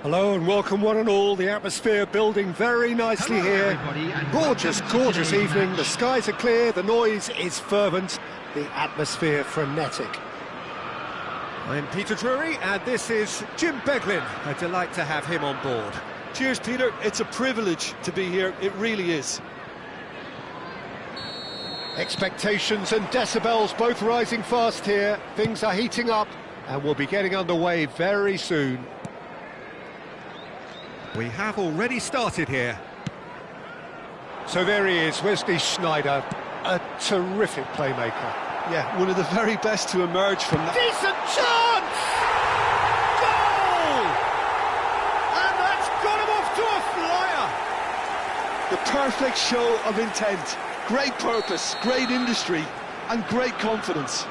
Hello and welcome one and all. The atmosphere building very nicely here. Gorgeous, gorgeous evening. The skies are clear, the noise is fervent, the atmosphere frenetic. I'm Peter Drury and this is Jim Beglin. A delight to have him on board. Cheers, Peter. It's a privilege to be here. It really is. Expectations and decibels both rising fast here. Things are heating up and we'll be getting underway very soon. We have already started here. So there he is, Wesley Sneijder, a terrific playmaker. Yeah, one of the very best to emerge from that. Decent chance! Goal! And that's got him off to a flyer! The perfect show of intent, great purpose, great industry, and great confidence.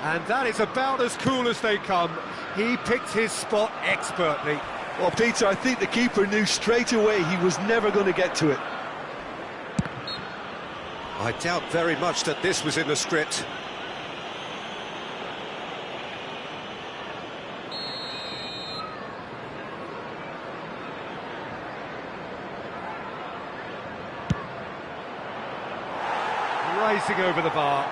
And that is about as cool as they come. He picked his spot expertly. Well, Peter, I think the keeper knew straight away he was never going to get to it. I doubt very much that this was in the script. Rising over the bar.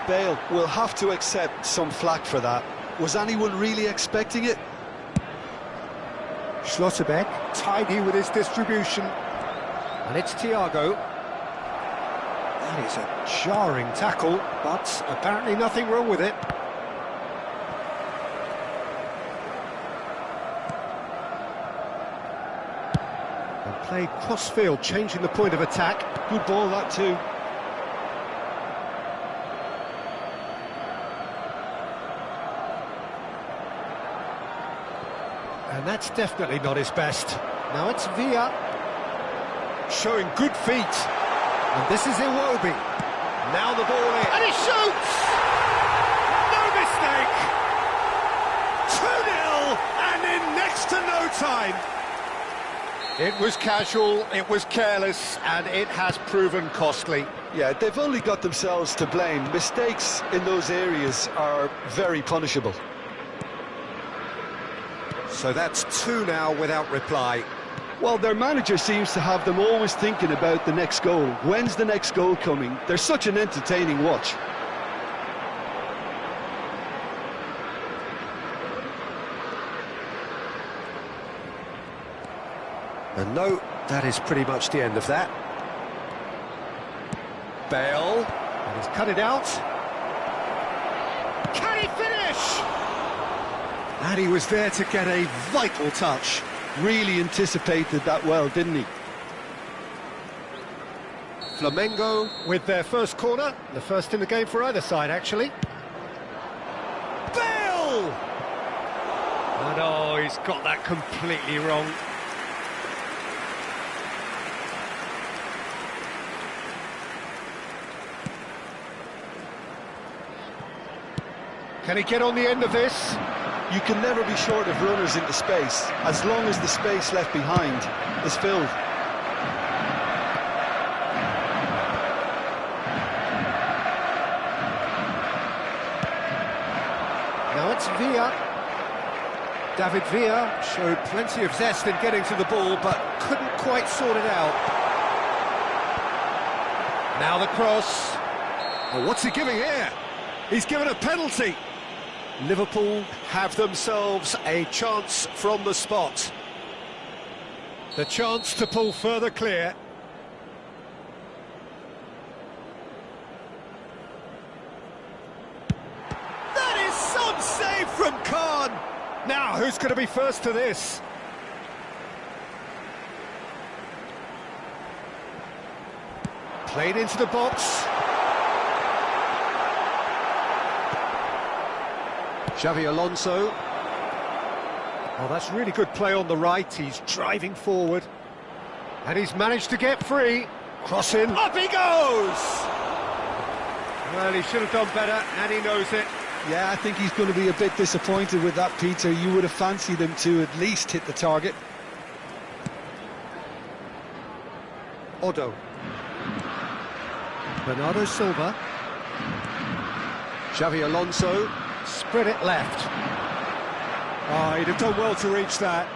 Bale will have to accept some flack for that. Was anyone really expecting it? Schlotterbeck, tidy with his distribution. And it's Thiago. That is a jarring tackle, but apparently nothing wrong with it. And played cross-field, changing the point of attack. Good ball, that too. And that's definitely not his best. Now it's Villa, showing good feet. And this is Iwobi. Now the ball in. And he shoots! No mistake! 2-0, and in next to no time. It was casual, it was careless, and it has proven costly. Yeah, they've only got themselves to blame. Mistakes in those areas are very punishable. So that's two now without reply. Well, their manager seems to have them always thinking about the next goal. When's the next goal coming? They're such an entertaining watch. And no, that is pretty much the end of that. Bale, and he's cut it out. Can he finish? And he was there to get a vital touch. Really anticipated that well, didn't he? Flamengo with their first corner, the first in the game for either side, actually. Bale! Oh no, he's got that completely wrong. Can he get on the end of this? You can never be short of runners into space, as long as the space left behind is filled. Now it's Villa. David Villa showed plenty of zest in getting to the ball, but couldn't quite sort it out. Now the cross. Oh, what's he giving here? He's given a penalty. Liverpool have themselves a chance from the spot. The chance to pull further clear. That is some save from Khan. Now, who's going to be first to this? Played into the box. Xavi Alonso. Oh, that's really good play on the right. He's driving forward. And he's managed to get free. Cross in. Up he goes! Well, he should have done better, and he knows it. Yeah, I think he's going to be a bit disappointed with that, Peter. You would have fancied him to at least hit the target. Odo. Bernardo Silva. Xavi Alonso. Spread it left. Oh, he'd have done well to reach that.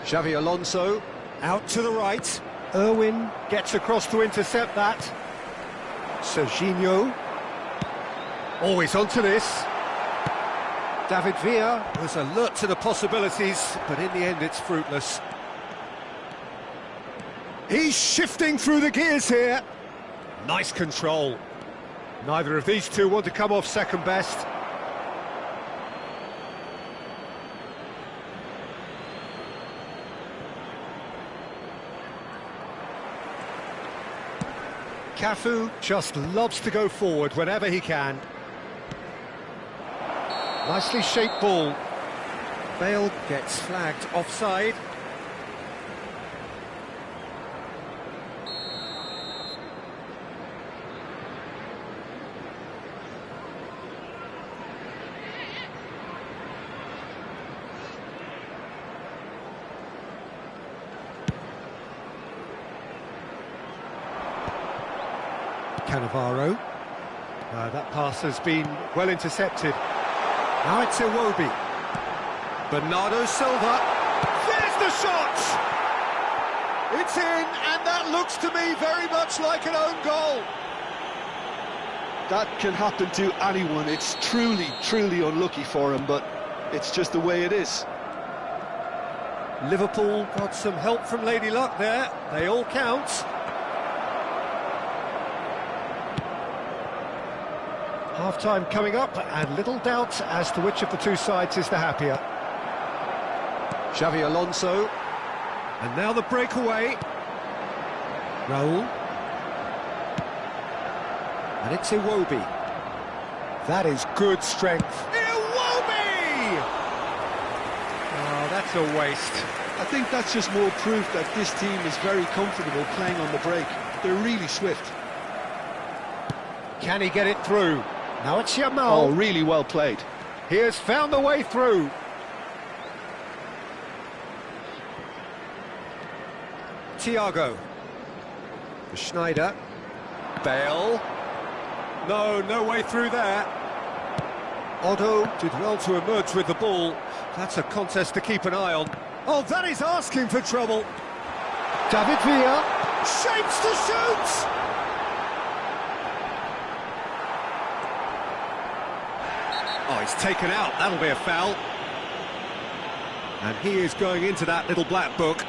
Xavi Alonso, out to the right. Irwin gets across to intercept that. Serginho. Always onto this. David Villa was alert to the possibilities, but in the end it's fruitless. He's shifting through the gears here. Nice control. Neither of these two want to come off second best. Cafu just loves to go forward whenever he can. Nicely shaped ball. Bale gets flagged offside. Cannavaro. That pass has been well intercepted. Now it's Iwobi. Bernardo Silva. There's the shot! It's in, and that looks to me very much like an own goal. That can happen to anyone. It's truly, truly unlucky for him, but it's just the way it is. Liverpool got some help from Lady Luck there. They all count. Half-time coming up, and little doubt as to which of the two sides is the happier. Xavi Alonso, and now the breakaway. Raul. And it's Iwobi. That is good strength. Iwobi! Oh, that's a waste. I think that's just more proof that this team is very comfortable playing on the break. They're really swift. Can he get it through? Now it's Yamal. Oh, really well played. He has found the way through. Thiago. Schneider. Bale. No way through there. Otto did well to emerge with the ball. That's a contest to keep an eye on. Oh, that is asking for trouble. David Villa shapes to shoot. Oh, he's taken out. That'll be a foul. And he is going into that little black book.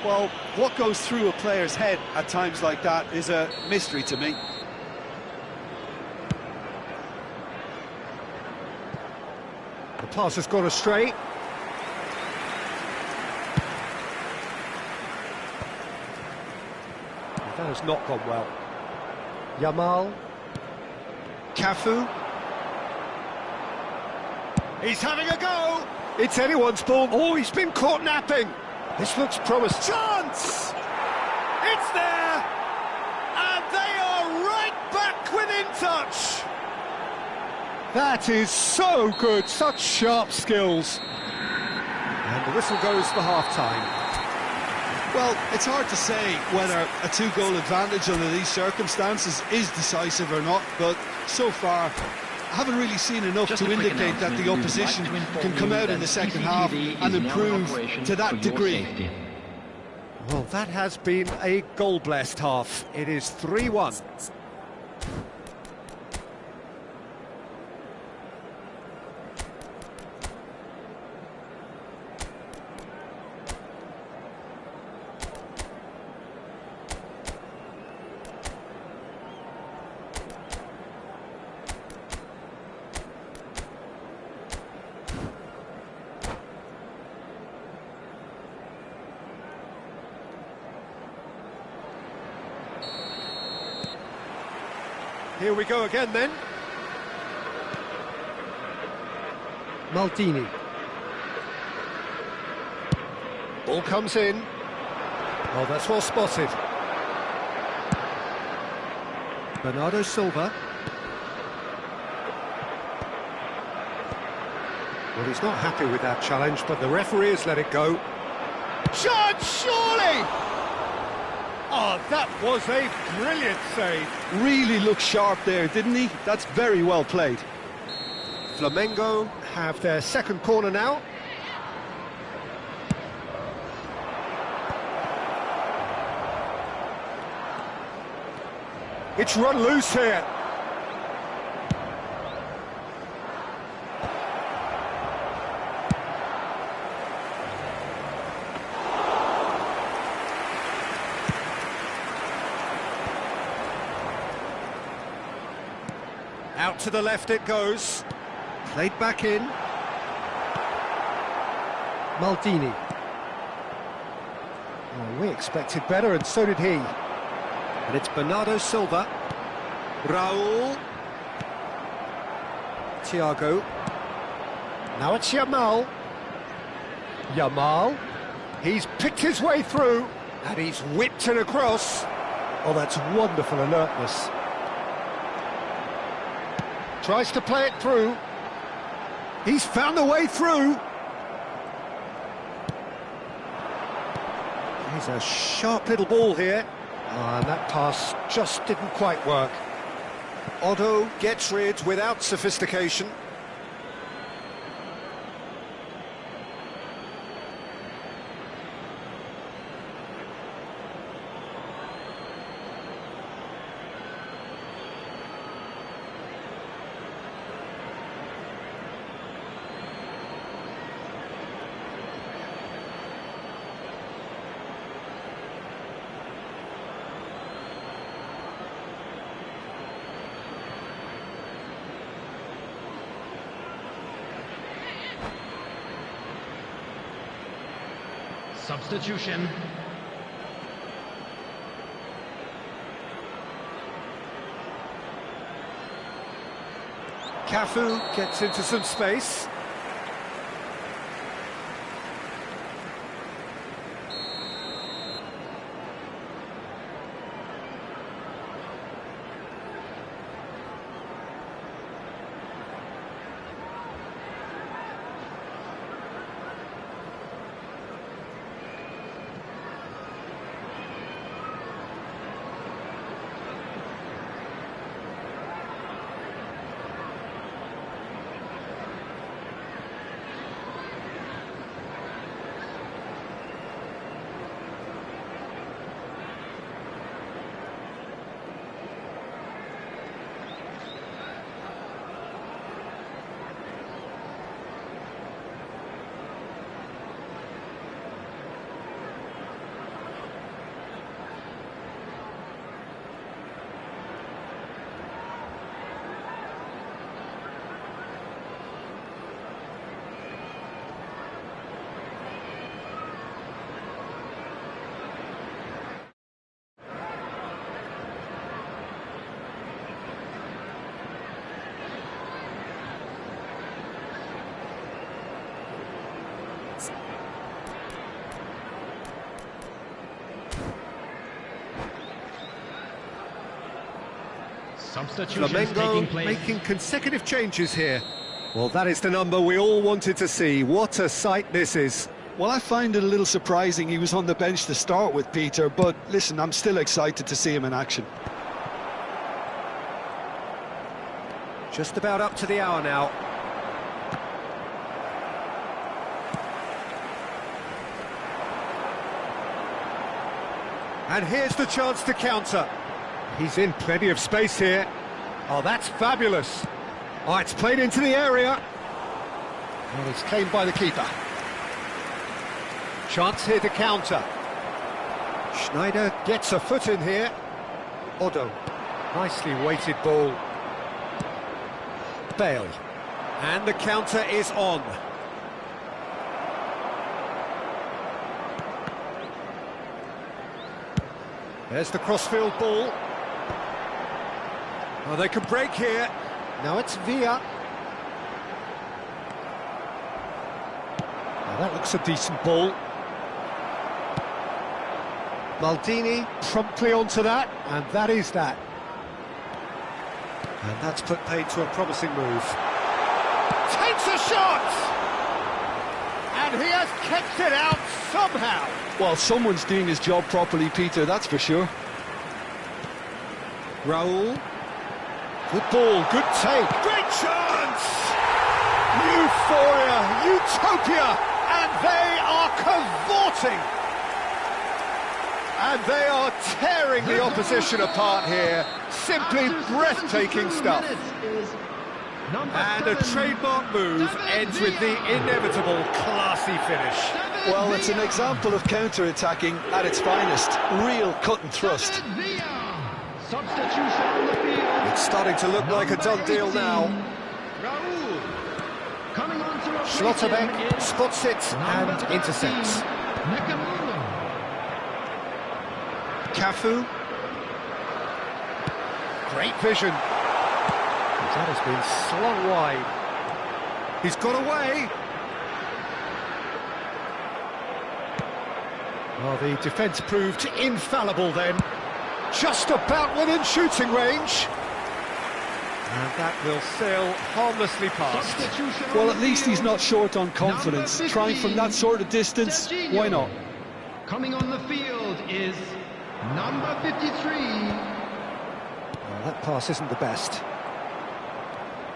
Well, what goes through a player's head at times like that is a mystery to me. The pass has gone astray. That has not gone well. Yamal. Cafu. He's having a go! It's anyone's ball. Oh, he's been caught napping. This looks promising. Chance! It's there! And they are right back within touch! That is so good, such sharp skills. And the whistle goes for half-time. Well, it's hard to say whether a two-goal advantage under these circumstances is decisive or not, but so far I haven't really seen enough to indicate that the opposition can come out in the second half and improve to that degree. Well, that has been a goal-blessed half. It is 3-1. Here we go again then. Maldini. Ball comes in. Oh, that's well spotted. Bernardo Silva. Well, he's not happy with that challenge, but the referee has let it go. Shot, surely! Oh, that was a brilliant save. Really looked sharp there, didn't he? That's very well played. Flamengo have their second corner now. It's run loose here. Out to the left it goes. Played back in. Maldini. Oh, we expected better, and so did he. And it's Bernardo Silva. Raul. Thiago. Now it's Yamal. Yamal. He's picked his way through, and he's whipped it across. Oh, that's wonderful alertness. Tries to play it through. He's found a way through. He's a sharp little ball here. Oh, and that pass just didn't quite work. Otto gets rid without sophistication. Substitution. Cafu gets into some space. Substitutions taking Flamengo place. making consecutive changes here. Well, that is the number we all wanted to see. What a sight this is. Well, I find it a little surprising he was on the bench to start with, Peter, but listen, I'm still excited to see him in action. Just about up to the hour now. And here's the chance to counter. He's in plenty of space here. Oh, that's fabulous. Oh, it's played into the area. Well, it's claimed by the keeper. Chance here to counter. Schneider gets a foot in here. Otto. Nicely weighted ball. Bale. And the counter is on. There's the crossfield ball. Oh, they can break here. Now it's Villa. Now that looks a decent ball. Maldini promptly onto that, and that is that. And that's put paid to a promising move. Takes a shot! And he has kept it out somehow. Well, someone's doing his job properly, Peter, that's for sure. Raul. Good ball, good take. Great chance! Euphoria, utopia, and they are cavorting. And they are tearing the opposition apart here. Simply breathtaking stuff. And a trademark move ends with the inevitable classy finish. Well, it's an example of counter-attacking at its finest. Real cut and thrust. It's starting to look like a done deal now. Schlotterbeck spots it and intercepts. Cafu. Great vision. That has been slung wide. He's got away. Well, the defence proved infallible then. Just about within shooting range. And that will sail harmlessly past. Well, at least he's not short on confidence. Trying from that sort of distance, why not? Coming on the field is number 53. Well, that pass isn't the best.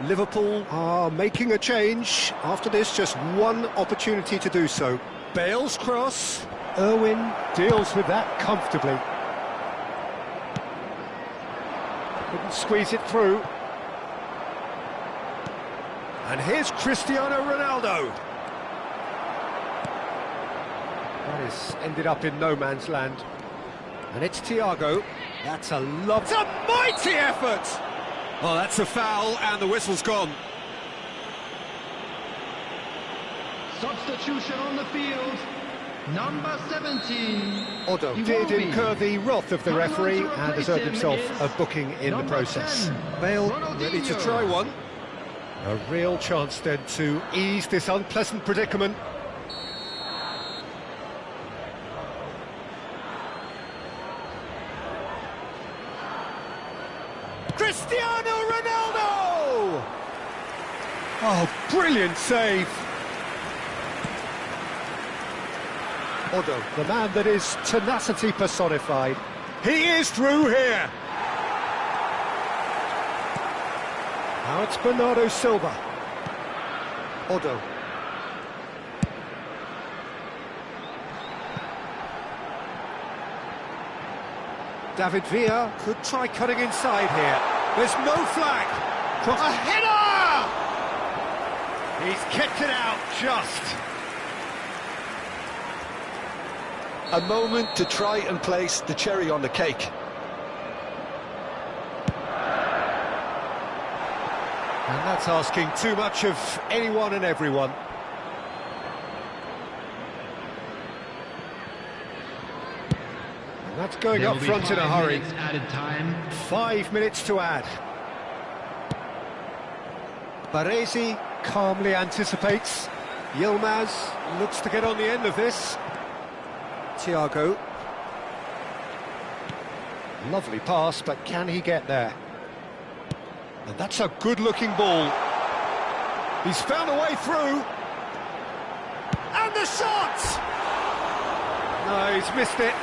Liverpool are making a change. After this, just one opportunity to do so. Bale's cross. Irwin deals with that comfortably. Couldn't squeeze it through. And here's Cristiano Ronaldo. That is ended up in no man's land. And it's Thiago. That's a lot. It's a mighty effort! Oh, that's a foul, and the whistle's gone. Substitution on the field, number 17. Odo did incur the wrath of the referee and has earned himself a booking in the process. 10, Bale Ronaldinho. ready to try one. A real chance then to ease this unpleasant predicament. Cristiano Ronaldo! Oh, brilliant save! Odo, the man that is tenacity personified. He is through here! Now it's Bernardo Silva. Odo. David Villa could try cutting inside here. There's no flag. A header! He's kicked it out just. A moment to try and place the cherry on the cake. And that's asking too much of anyone and everyone. And that's going up front in a hurry. Added time. 5 minutes to add. Baresi calmly anticipates. Yilmaz looks to get on the end of this. Thiago. Lovely pass, but can he get there? And that's a good-looking ball. He's found a way through. And the shot! No, he's missed it.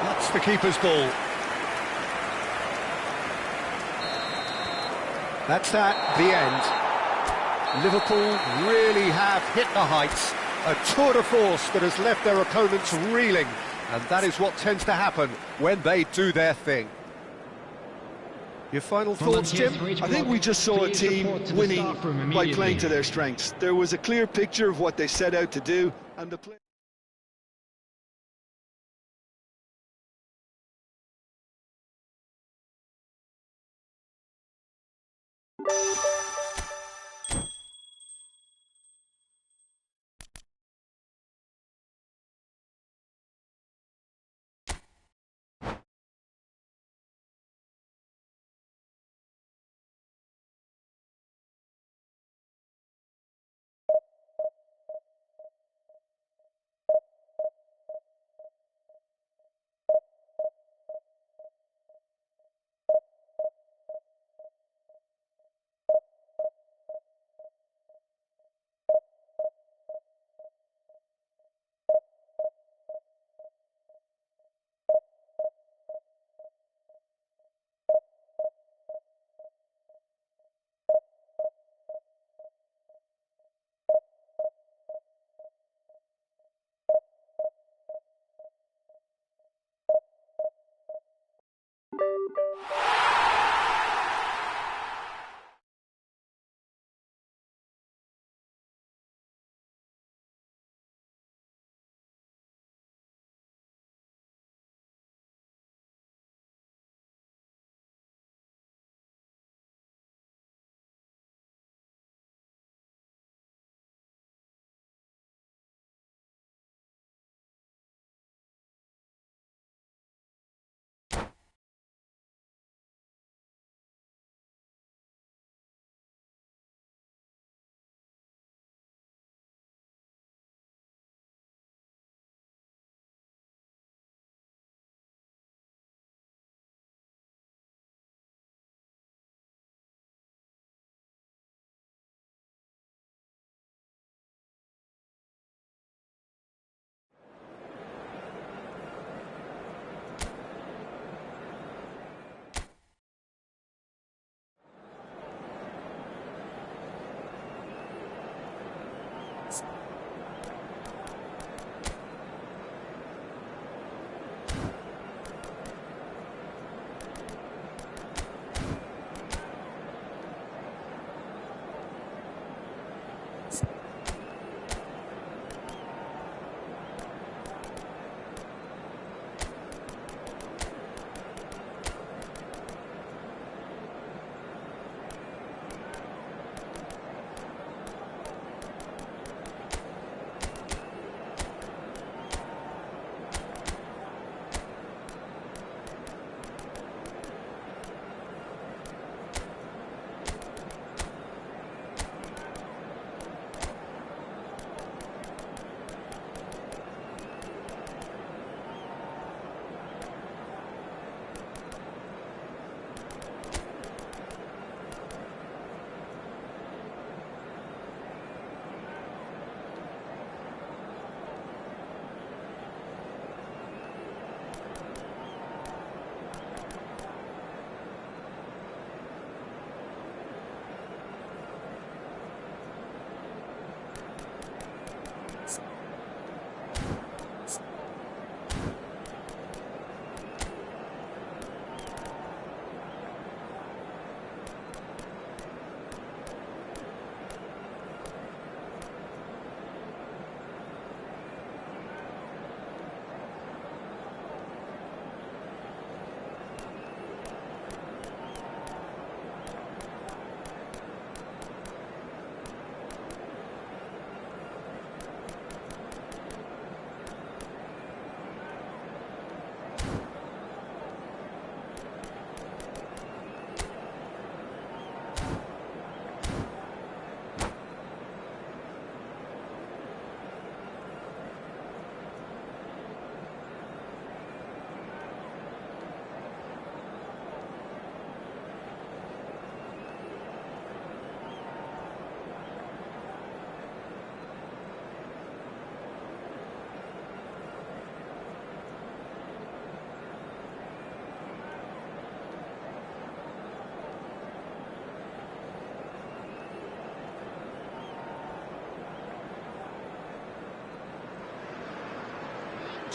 That's the keeper's ball. That's that, the end. Liverpool really have hit the heights. A tour de force that has left their opponents reeling. And that is what tends to happen when they do their thing. Your final thoughts, Jim? I think we just saw a team winning by playing to their strengths. There was a clear picture of what they set out to do, and the play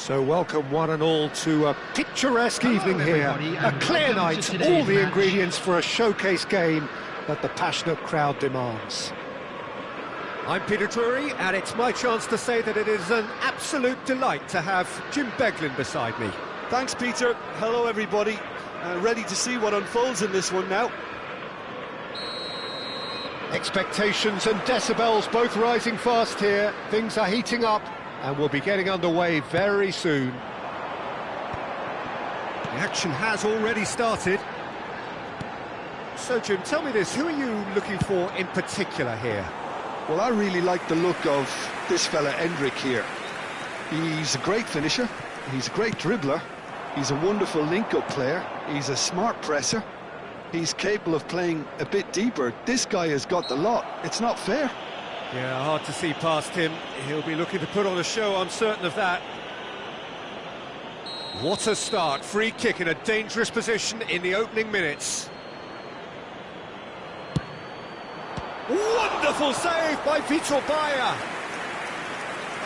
So welcome one and all to a picturesque evening here, a clear night, all the ingredients for a showcase game that the passionate crowd demands. I'm Peter Drury, and it's my chance to say that it is an absolute delight to have Jim Beglin beside me. Thanks, Peter. Hello, everybody. Ready to see what unfolds in this one now. Expectations and decibels both rising fast here. Things are heating up, and we'll be getting underway very soon. The action has already started. So, Jim, tell me this, who are you looking for in particular here? Well, I really like the look of this fella, Endrick, here. He's a great finisher, he's a great dribbler, he's a wonderful link-up player, he's a smart presser, he's capable of playing a bit deeper. This guy has got the lot. It's not fair. Yeah, hard to see past him. He'll be looking to put on a show, I'm certain of that. What a start. Free kick in a dangerous position in the opening minutes. Wonderful save by Vitor Bayer.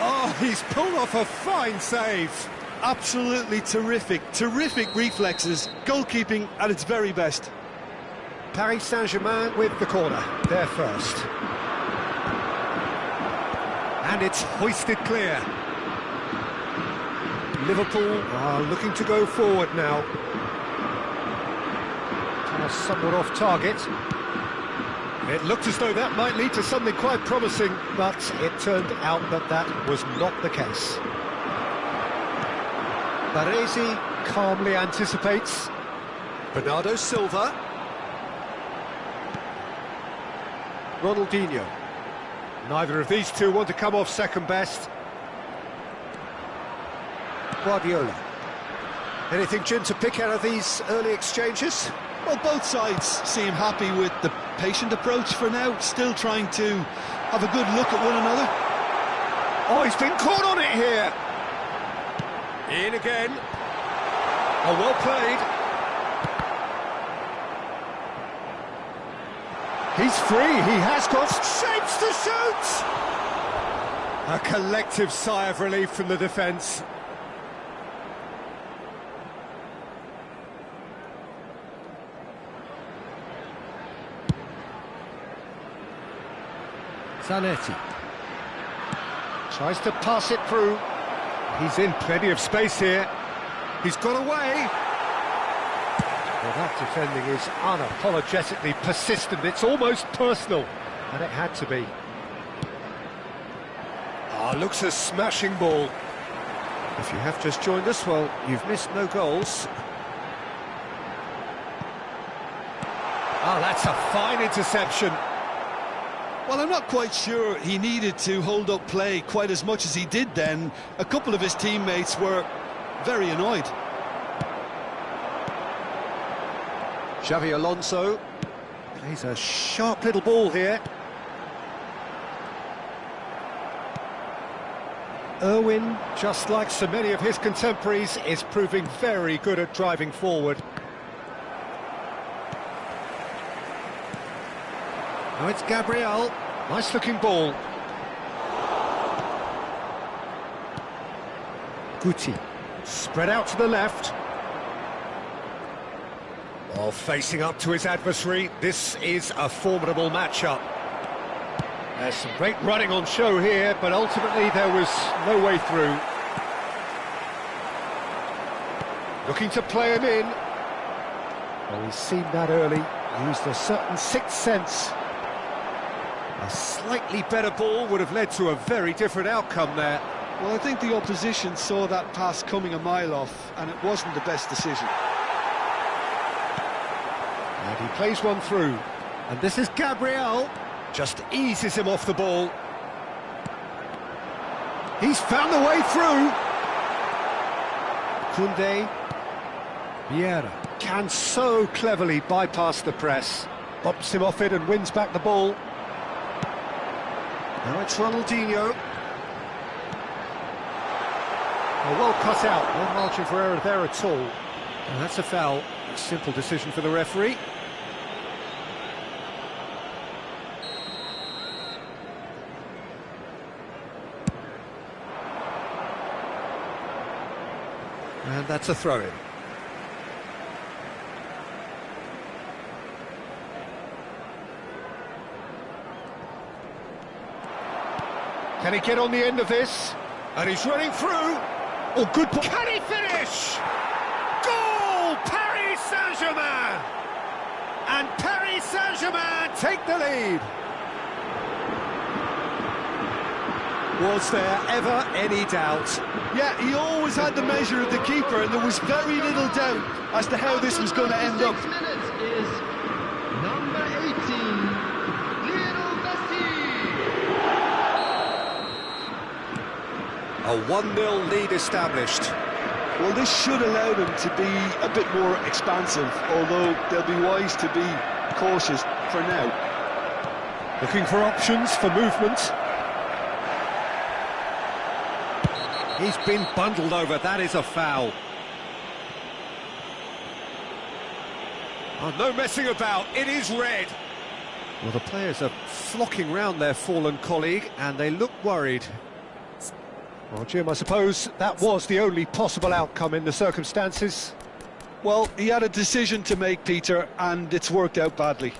Oh, he's pulled off a fine save. Absolutely terrific. Terrific reflexes. Goalkeeping at its very best. Paris Saint-Germain with the corner. They're first. And it's hoisted clear. Liverpool are looking to go forward now. Somewhat off target. It looked as though that might lead to something quite promising, but it turned out that that was not the case. Baresi calmly anticipates. Bernardo Silva. Ronaldinho. Neither of these two want to come off second best. Guardiola. Anything, Jim, to pick out of these early exchanges? Well, both sides seem happy with the patient approach for now, still trying to have a good look at one another. Oh, he's been caught on it here. In again. Oh, well played. He's free, he has got shapes to shoot! A collective sigh of relief from the defence. Zanetti. Tries to pass it through. He's in plenty of space here. He's got away. Well, that defending is unapologetically persistent. It's almost personal, and it had to be. Ah, looks a smashing ball. If you have just joined us, well, you've missed no goals. Ah, that's a fine interception. Well, I'm not quite sure he needed to hold up play quite as much as he did then. A couple of his teammates were very annoyed. Xavi Alonso plays a sharp little ball here. Irwin, just like so many of his contemporaries, is proving very good at driving forward. Now it's Gabriel. Nice looking ball. Guti. Spread out to the left. While facing up to his adversary, this is a formidable matchup. There's some great running on show here, but ultimately there was no way through. Looking to play him in. Well, he's seen that early, used a certain sixth sense. A slightly better ball would have led to a very different outcome there. Well, I think the opposition saw that pass coming a mile off, and it wasn't the best decision. And he plays one through. And this is Gabriel. Just eases him off the ball. He's found the way through. Koundé. Vieira can so cleverly bypass the press. Bumps him off it and wins back the ball. Now it's Ronaldinho. Oh, well cut out. No margin for error there at all. And that's a foul. A simple decision for the referee. And that's a throw-in. Can he get on the end of this? And he's running through. Oh, good ball. Can he finish? Goal! Paris Saint-Germain! And Paris Saint-Germain take the lead. Was there ever any doubt? Yeah, he always had the measure of the keeper, and there was very little doubt as to how this was going to end up. 6 minutes is number 18, Lionel Messi. A 1-0 lead established. Well, this should allow them to be a bit more expansive, although they'll be wise to be cautious for now. Looking for options for movement. He's been bundled over, that is a foul. Oh, no messing about, it is red. Well, the players are flocking round their fallen colleague and they look worried. Well, Jim, I suppose that was the only possible outcome in the circumstances. Well, he had a decision to make, Peter, and it's worked out badly.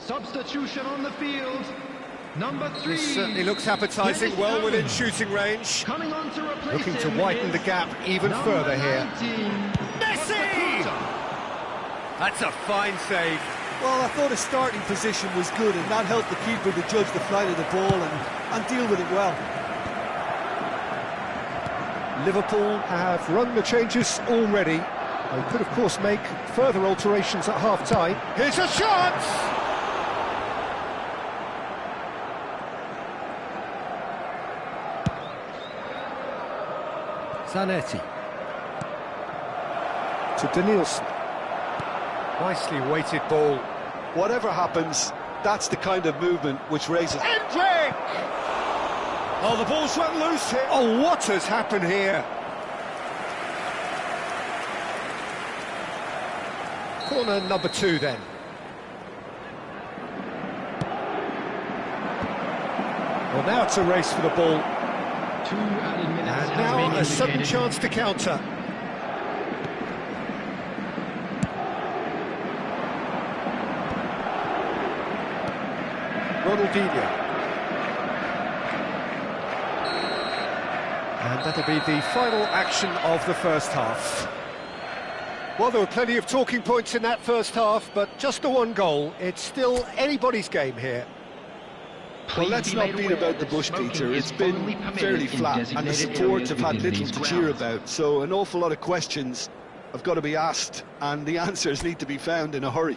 Substitution on the field, number 3. This certainly looks appetising, well within shooting range. Coming on to replace Looking to him widen is the gap even number further here. 19, Messi! That's a fine save. Well, I thought his starting position was good, and that helped the keeper to judge the flight of the ball and deal with it well. Liverpool have run the changes already. They could, of course, make further alterations at half-time. Here's a shot! Zanetti. To Danielson. Nicely weighted ball. Whatever happens, that's the kind of movement which raises... Hendrick! Oh, the ball's run loose here. Oh, what has happened here? Corner number 2 then. Well, now it's a race for the ball. 2 added minutes. And now a sudden chance to counter. Ronaldinho. And that'll be the final action of the first half. Well, there were plenty of talking points in that first half, but just the one goal. It's still anybody's game here. Well, let's not beat about the bush, Peter. It's been fairly flat, and the supports have had little to cheer about, so an awful lot of questions have got to be asked, and the answers need to be found in a hurry.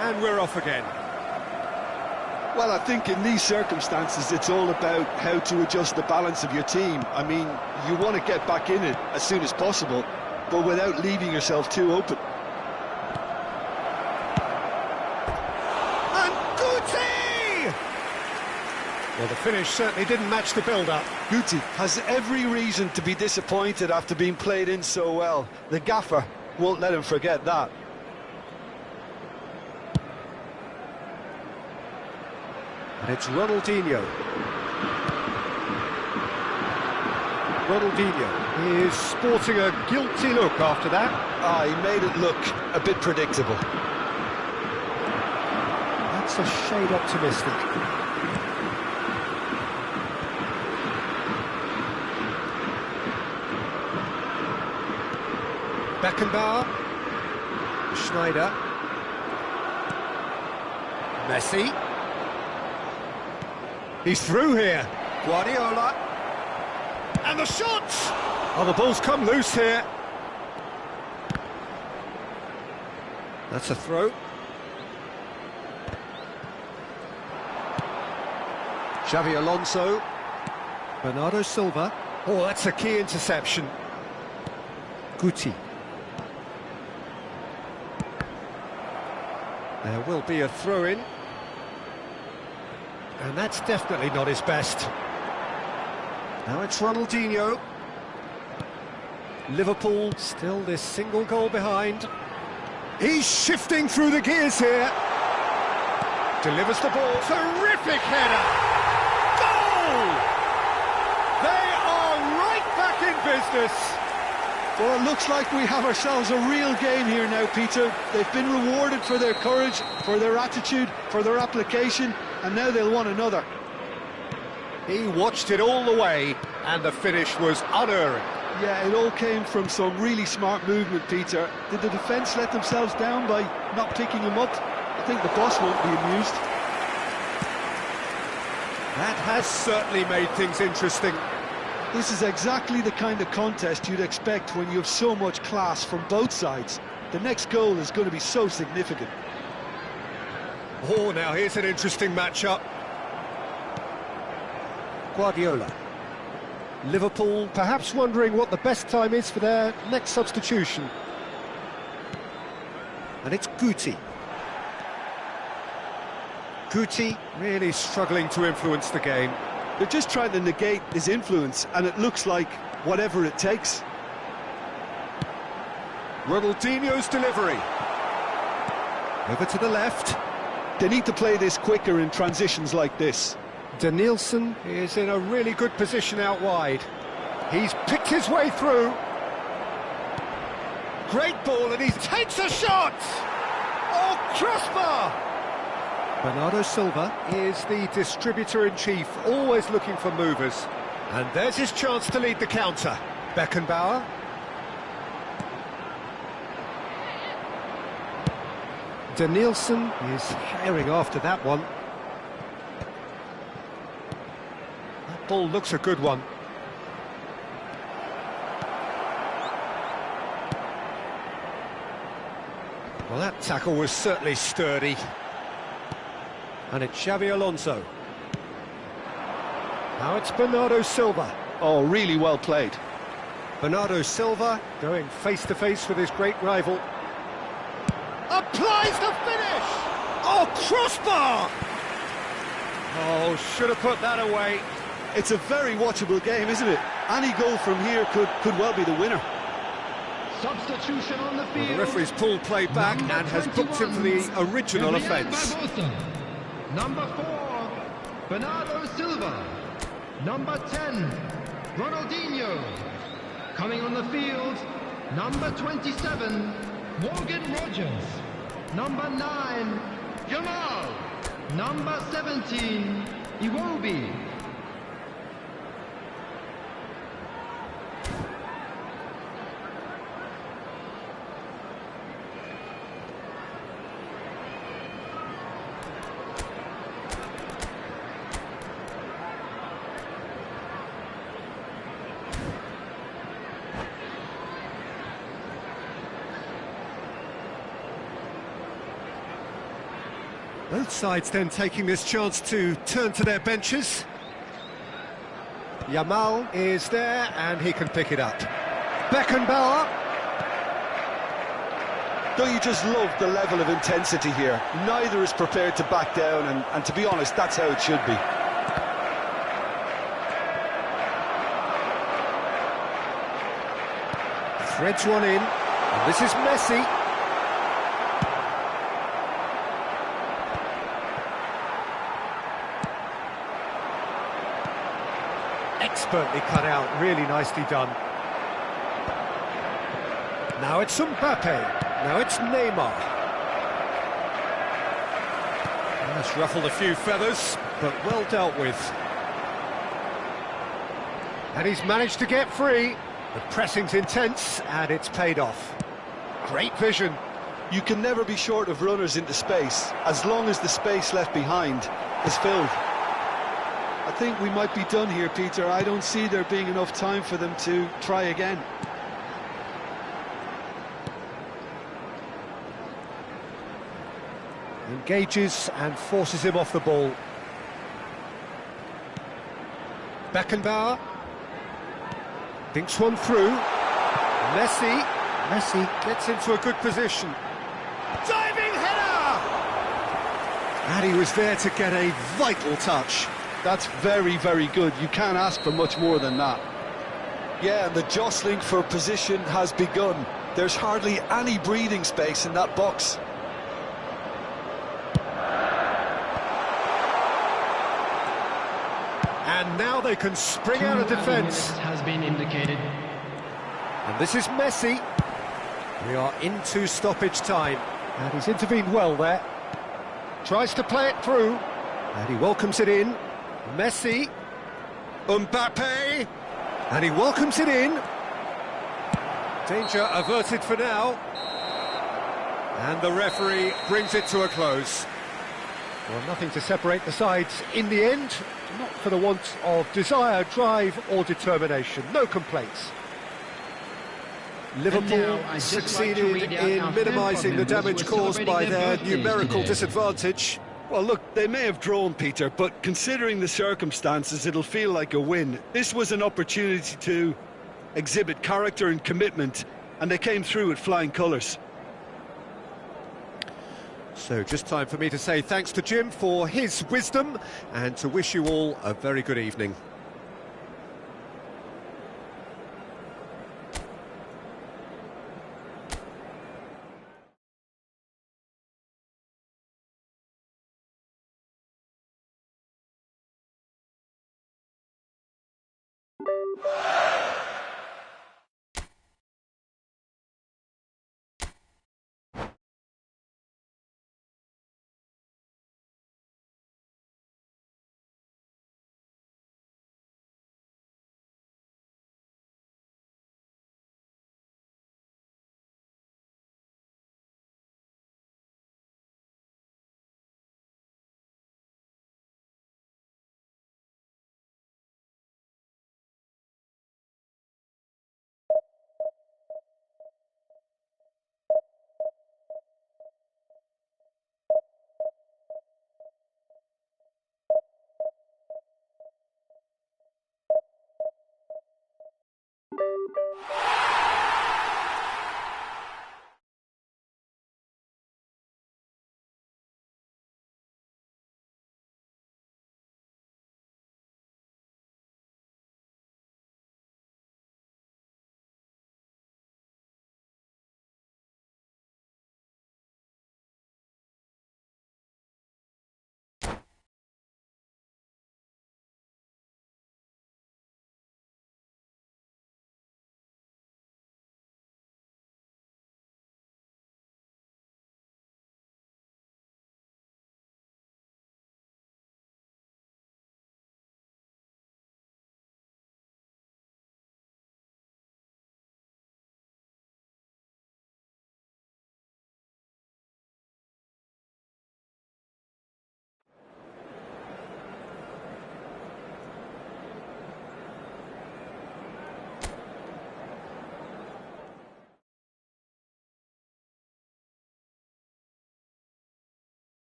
And we're off again. Well, I think in these circumstances, it's all about how to adjust the balance of your team. I mean, you want to get back in it as soon as possible, but without leaving yourself too open. And Guti! Well, the finish certainly didn't match the build-up. Guti has every reason to be disappointed after being played in so well. The gaffer won't let him forget that. It's Ronaldinho. Ronaldinho is sporting a guilty look after that. Ah, he made it look a bit predictable. That's a shade optimistic. Beckenbauer. Schneider. Messi. He's through here. Guardiola. And the shot! Oh, the ball's come loose here. That's a throw. Xavi Alonso. Bernardo Silva. Oh, that's a key interception. Guti. There will be a throw-in. And that's definitely not his best. Now it's Ronaldinho. Liverpool still this single goal behind. He's shifting through the gears here. Delivers the ball. Terrific header. Goal! They are right back in business. Well, it looks like we have ourselves a real game here now, Peter. They've been rewarded for their courage, for their attitude, for their application, and now they'll want another. He watched it all the way, and the finish was unerring. Yeah, it all came from some really smart movement, Peter. Did the defence let themselves down by not picking him up? I think the boss won't be amused. That has certainly made things interesting. This is exactly the kind of contest you'd expect when you have so much class from both sides. The next goal is going to be so significant. Oh, now here's an interesting matchup. Guardiola. Liverpool perhaps wondering what the best time is for their next substitution. And it's Guti. Guti really struggling to influence the game. They're just trying to negate his influence, and it looks like whatever it takes. Ronaldinho's delivery. Over to the left. They need to play this quicker in transitions like this. Danielson is in a really good position out wide. He's picked his way through. Great ball, and he takes a shot! Oh, crossbar! Bernardo Silva is the distributor-in-chief, always looking for movers. And there's his chance to lead the counter. Beckenbauer. Danielson is herring after that one. That ball looks a good one. Well, that tackle was certainly sturdy. And it's Xavi Alonso. Now it's Bernardo Silva. Oh, really well played. Bernardo Silva going face-to-face with his great rival. Applies the finish! Oh, crossbar! Oh, should have put that away. It's a very watchable game, isn't it? Any goal from here could well be the winner. Substitution on the field. Well, the referee's pulled play back and has booked him for the original offence. Number 4, Bernardo Silva. Number 10, Ronaldinho. Coming on the field, number 27, Morgan Rogers. Number 9, Jamal. Number 17, Iwobi. Both sides then taking this chance to turn to their benches. Jamal is there and he can pick it up. Beckenbauer. Don't you just love the level of intensity here? Neither is prepared to back down, and to be honest, that's how it should be. Threads one in, and this is Messi. expertly cut out, really nicely done. Now it's Mbappe, now it's Neymar. That's ruffled a few feathers, but well dealt with. And he's managed to get free. The pressing's intense, and it's paid off. Great vision. You can never be short of runners into space, as long as the space left behind is filled. I think we might be done here, Peter. I don't see there being enough time for them to try again. Engages and forces him off the ball. Beckenbauer thinks one through. Messi gets into a good position. Diving header! And he was there to get a vital touch. That's very, very good. You can't ask for much more than that. Yeah, and the jostling for position has begun. There's hardly any breathing space in that box. And now they can spring out of defence. Has been indicated. And this is Messi. We are into stoppage time. And he's intervened well there. Tries to play it through. And he welcomes it in. Messi. Mbappe. And he welcomes it in. Danger averted for now. And the referee brings it to a close. Well, nothing to separate the sides in the end. Not for the want of desire, drive or determination. No complaints. Liverpool succeeded in minimising the damage caused by their numerical disadvantage. Well, look, they may have drawn, Peter, but considering the circumstances, it'll feel like a win. This was an opportunity to exhibit character and commitment, and they came through with flying colours. So just time for me to say thanks to Jim for his wisdom and to wish you all a very good evening.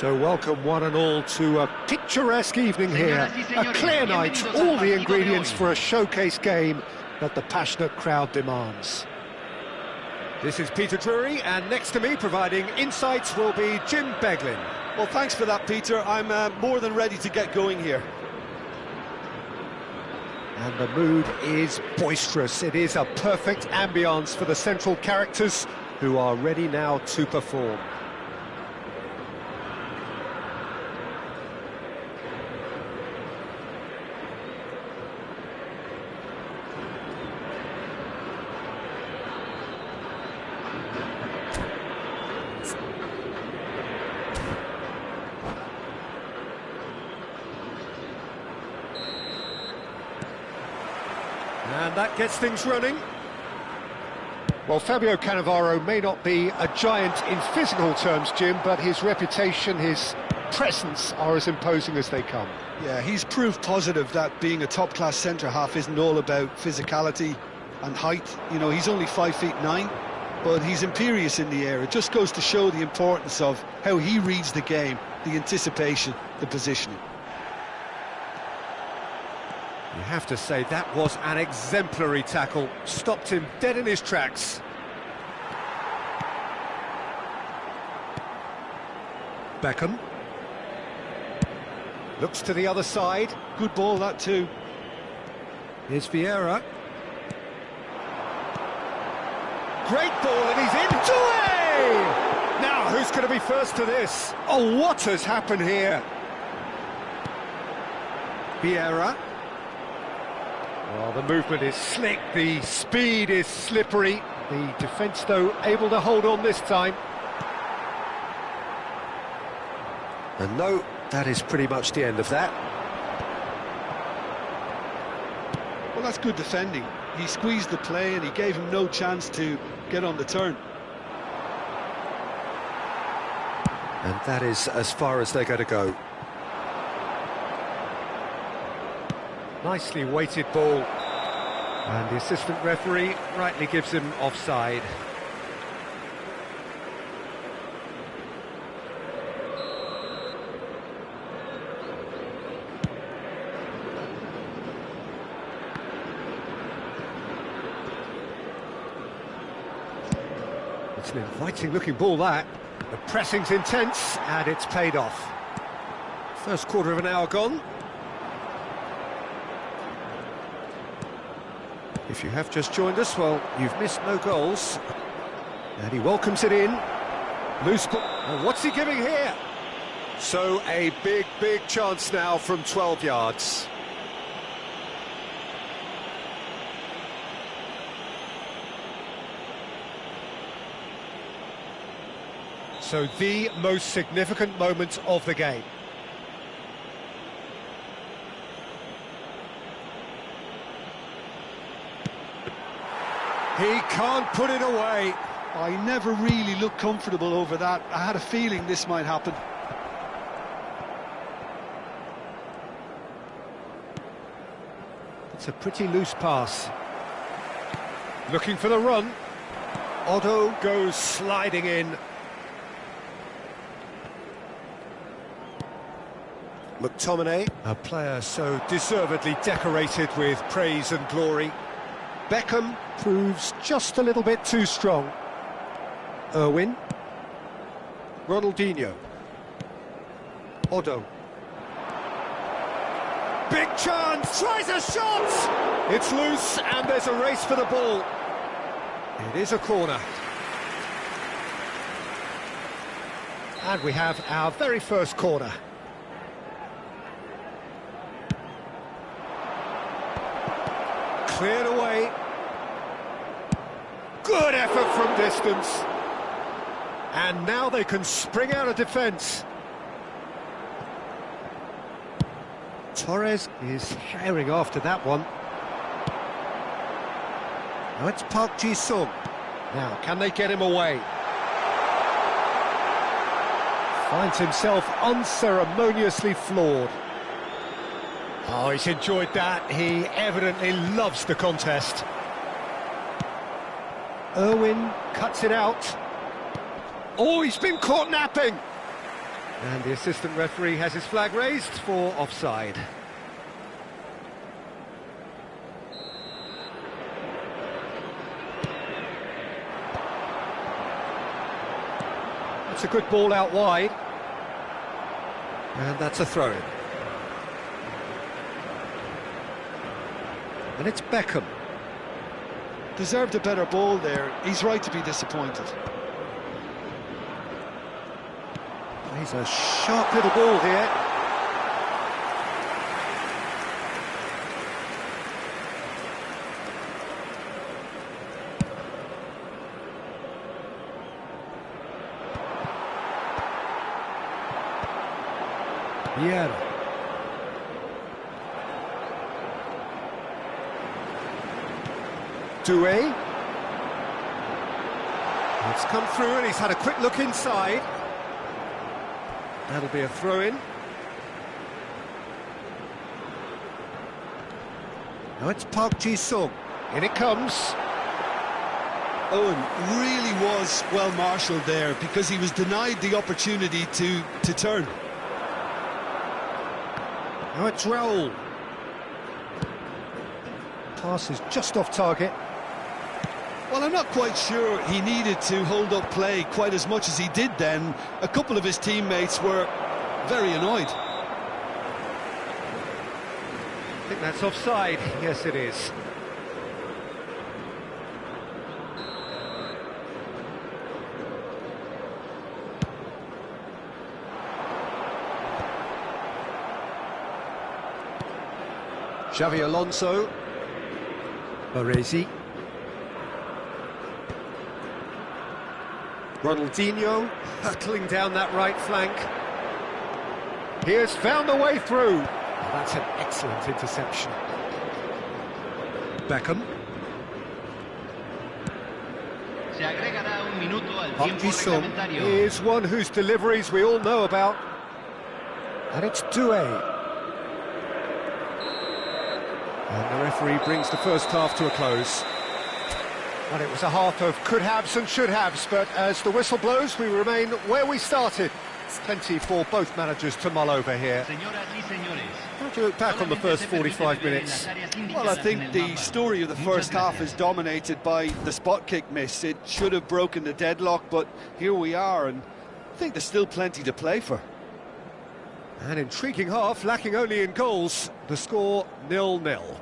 So welcome one and all to a picturesque evening here, a clear night, all the ingredients for a showcase game that the passionate crowd demands. This is Peter Drury, and next to me providing insights will be Jim Beglin. Well, thanks for that, Peter. I'm more than ready to get going here. And the mood is boisterous. It is a perfect ambience for the central characters who are ready now to perform. And that gets things running. Well, Fabio Cannavaro may not be a giant in physical terms, Jim, but his reputation, his presence are as imposing as they come. Yeah, he's proof positive that being a top-class centre-half isn't all about physicality and height. You know, he's only 5'9", but he's imperious in the air. It just goes to show the importance of how he reads the game, the anticipation, the positioning. You have to say that was an exemplary tackle, stopped him dead in his tracks. Beckham. Looks to the other side. Good ball, that too. Here's Vieira. Great ball, and he's in. Doué! Now, who's going to be first to this? Oh, what has happened here? Vieira. Well, the movement is slick, the speed is slippery. The defence, though, able to hold on this time. And no, that is pretty much the end of that. Well, that's good defending. He squeezed the play and he gave him no chance to get on the turn. And that is as far as they're going to go. Nicely weighted ball. And the assistant referee rightly gives him offside. It's an inviting looking ball, that. The pressing's intense and it's paid off. First quarter of an hour gone. If you have just joined us, well, you've missed no goals. And he welcomes it in. Loose ball. Oh, what's he giving here? So a big chance now from 12 yards. So the most significant moment of the game. He can't put it away. I never really looked comfortable over that. I had a feeling this might happen. It's a pretty loose pass. Looking for the run. Otto goes sliding in. McTominay, a player so deservedly decorated with praise and glory. Beckham proves just a little bit too strong. Irwin. Ronaldinho. Otto. Big chance! Tries a shot! It's loose and there's a race for the ball. It is a corner. And we have our very first corner. Cleared away. Good effort from distance. And now they can spring out of defence. Torres is herring after that one. Now it's Park Ji-sung. Now, can they get him away? Finds himself unceremoniously floored. Oh, he's enjoyed that. He evidently loves the contest. Irwin cuts it out. Oh, he's been caught napping. And the assistant referee has his flag raised for offside. That's a good ball out wide. And that's a throw-in. And it's Beckham. Deserved a better ball there. He's right to be disappointed. He's a sharp little ball here. Vieira. Doué. It's come through and he's had a quick look inside. That'll be a throw-in. Now it's Park Ji-sung. In it comes. Owen really was well marshalled there because he was denied the opportunity to turn. Now it's Raul. Pass is just off target. Well, I'm not quite sure he needed to hold up play quite as much as he did then. A couple of his teammates were very annoyed. I think that's offside. Yes, it is. Xavi Alonso. Baresi. Ronaldinho hurtling down that right flank. He has found a way through. Oh, that's an excellent interception. Beckham. Park Ji-sung is one whose deliveries we all know about. And it's Doué. And the referee brings the first half to a close. Well, it was a half of could-haves and should-haves, but as the whistle blows, we remain where we started. It's plenty for both managers to mull over here. How do you look back on the first 45 minutes? Well, I think the story of the first half is dominated by the spot kick miss. It should have broken the deadlock, but here we are, and I think there's still plenty to play for. An intriguing half, lacking only in goals. The score 0-0.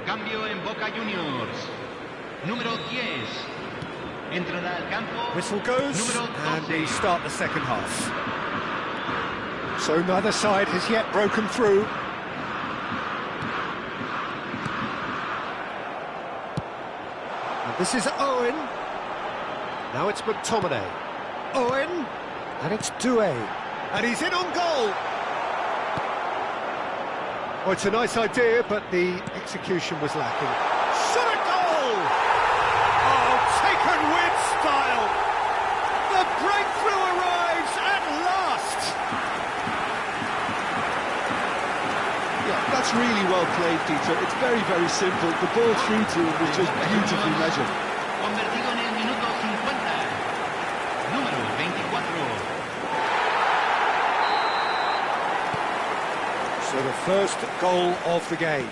Cambio en Boca Juniors. Número 10. Entrará al campo. Whistle goes, and we start the second half. So neither side has yet broken through. And this is Owen. Now it's McTominay. Owen. And it's Doué. And he's in on goal. Oh, it's a nice idea, but the execution was lacking. Shot a goal! Oh, taken with style! The breakthrough arrives at last! Yeah, that's really well played, Peter. It's very, very simple. The ball through to him was just beautifully measured. Convertido en el minuto 50. Número 24. Sort of First goal of the game.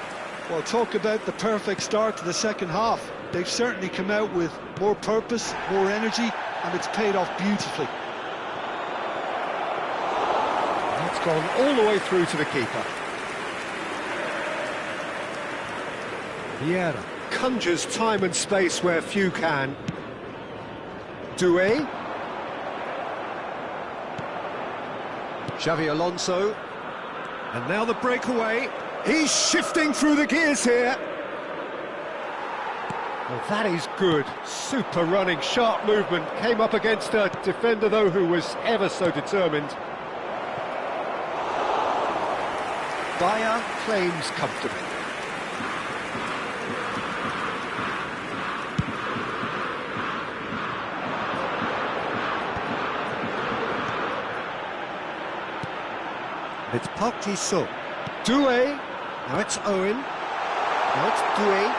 Well, talk about the perfect start to the second half. They've certainly come out with more purpose, more energy, and it's paid off beautifully. That's gone all the way through to the keeper. Vieira conjures time and space where few can. Doué. Xavi Alonso. And now the breakaway. He's shifting through the gears here. Well, that is good. Super running, sharp movement. Came up against a defender, though, who was ever so determined. Bayer claims comfortably. It's Park Ji-sung. Doué. Now it's Owen. Now it's Doué.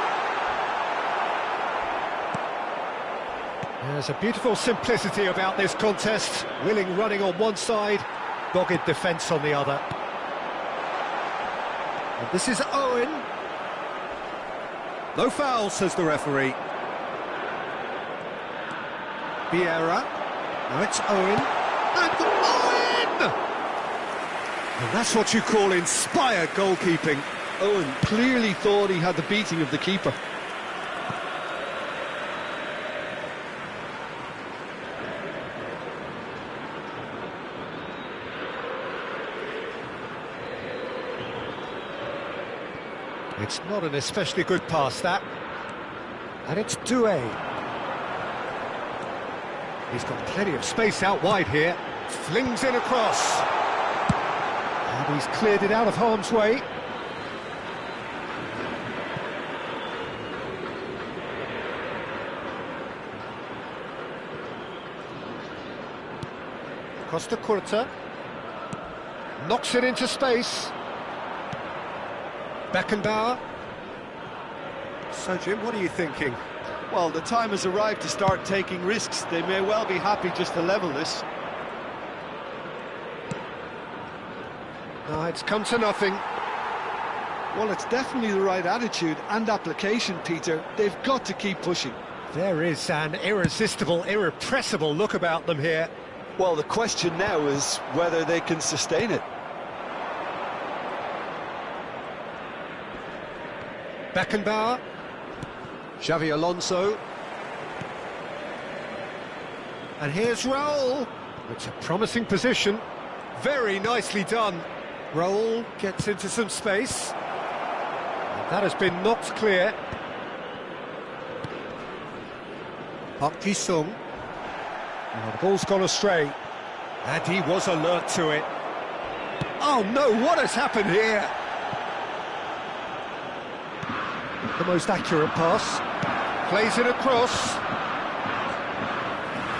There's a beautiful simplicity about this contest. Willing running on one side, dogged defence on the other. And this is Owen. No foul, says the referee. Vieira. Now it's Owen. And Owen! And that's what you call inspired goalkeeping. Owen clearly thought he had the beating of the keeper. It's not an especially good pass, that. And it's Doué. He's got plenty of space out wide here. Flings in across. And he's cleared it out of harm's way. Costa Curta. Knocks it into space. Beckenbauer. So, Jim, what are you thinking? Well, the time has arrived to start taking risks. They may well be happy just to level this. No, it's come to nothing. Well, it's definitely the right attitude and application, Peter. They've got to keep pushing. There is an irresistible, irrepressible look about them here. Well, the question now is whether they can sustain it. Beckenbauer. Xavi Alonso. And here's Raul. It's a promising position. Very nicely done. Raul gets into some space. And that has been knocked clear. Park Ji-sung. Oh, the ball's gone astray. And he was alert to it. Oh no, what has happened here? The most accurate pass. Plays it across.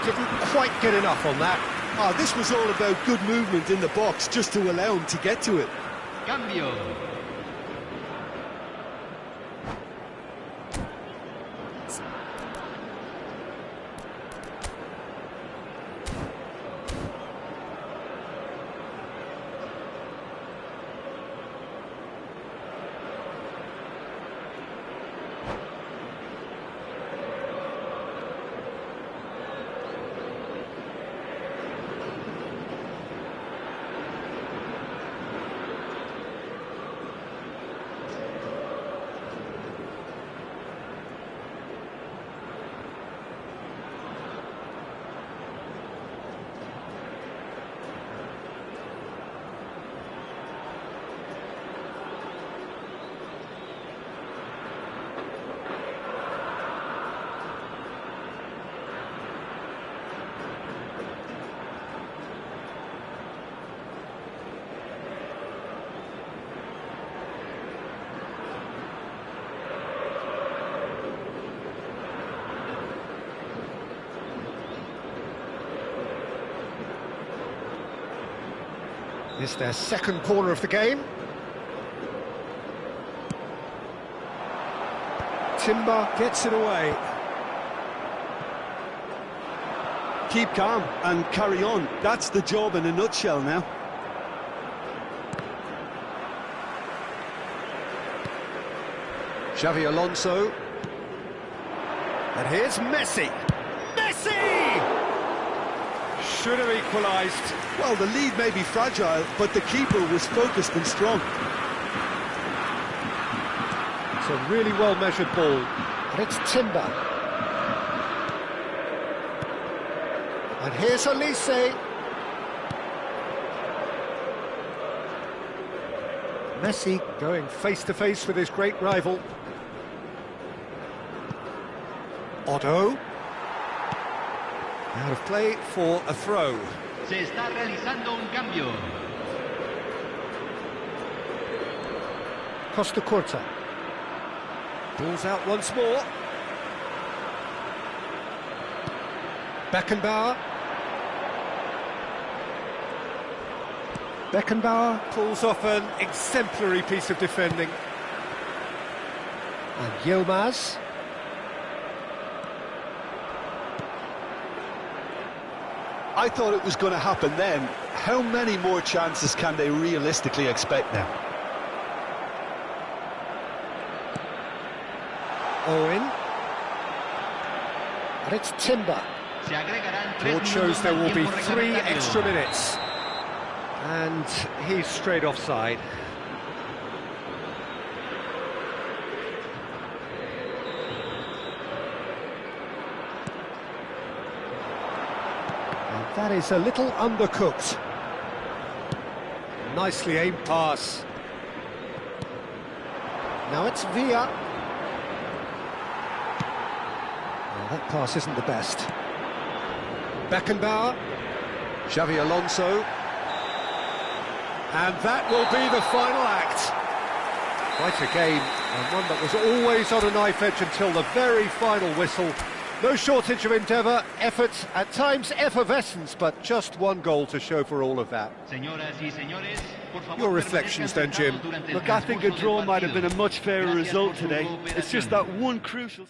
Didn't quite get enough on that. Ah, this was all about good movement in the box just to allow him to get to it. Cambio. It's their second corner of the game. Timber gets it away. Keep calm and carry on. That's the job in a nutshell now. Xavi Alonso. And here's Messi. Messi! Should have equalised. Well, the lead may be fragile, but the keeper was focused and strong. It's a really well-measured ball. And it's Timber. And here's Elise. Messi going face-to-face with his great rival. Otto. Out of play for a throw. Se está realizando un cambio. Costa Curta. Ball's out once more. Beckenbauer. Beckenbauer pulls off an exemplary piece of defending. And Yilmaz. I thought it was going to happen then. How many more chances can they realistically expect now? Owen. And it's Timber. Board shows there will be 3 extra minutes. And he's straight offside. And that is a little undercooked. Nicely aimed pass. Now it's Villa. Well, that pass isn't the best. Beckenbauer. Xavi Alonso. And that will be the final act. Quite a game, and one that was always on a knife edge until the very final whistle. No shortage of endeavour, effort, at times effervescence, but just one goal to show for all of that. Your reflections then, Jim? Look, I think a draw might have been a much fairer result today. It's just that one crucial...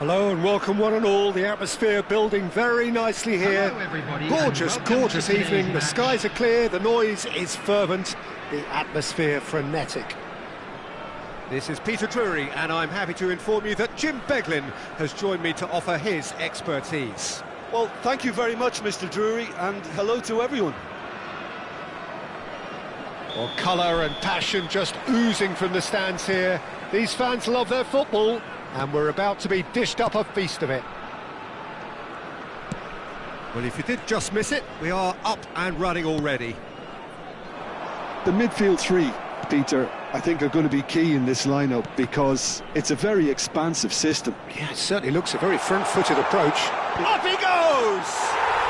Hello and welcome one and all. The atmosphere building very nicely here. Hello, everybody, Gorgeous, and welcome gorgeous to today's evening. The match. skies are clear, the noise is fervent, the atmosphere frenetic. This is Peter Drury, and I'm happy to inform you that Jim Beglin has joined me to offer his expertise. Well, thank you very much, Mr. Drury, and hello to everyone. Well, colour and passion just oozing from the stands here. These fans love their football, and we're about to be dished up a feast of it. Well, if you did just miss it, we are up and running already. The midfield three, Peter, I think are going to be key in this lineup because it's a very expansive system. Yeah, it certainly looks a very front-footed approach. Up he goes!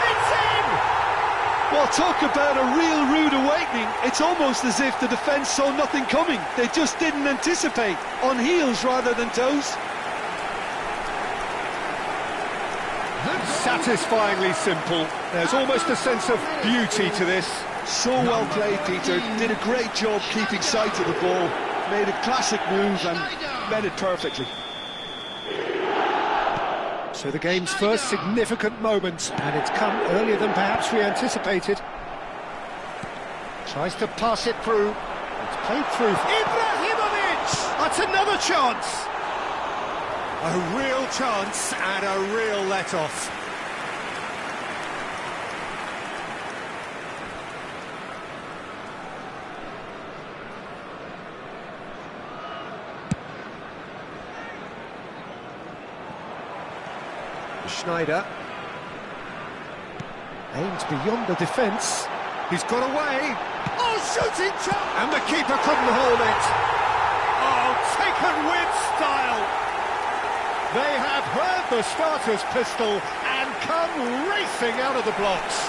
It's in! Well, talk about a real rude awakening. It's almost as if the defence saw nothing coming. They just didn't anticipate, on heels rather than toes. Satisfyingly simple. There's almost a sense of beauty to this. So well played, Peter. Did a great job keeping sight of the ball. Made a classic move and met it perfectly. So the game's first significant moment, and it's come earlier than perhaps we anticipated. Tries to pass it through. It's played through. Ibrahimovic! That's another chance! A real chance and a real let-off. Schneider aims beyond the defence. He's got away. Oh, shooting chance! And the keeper couldn't hold it. Oh, taken with style. They have heard the starter's pistol and come racing out of the blocks.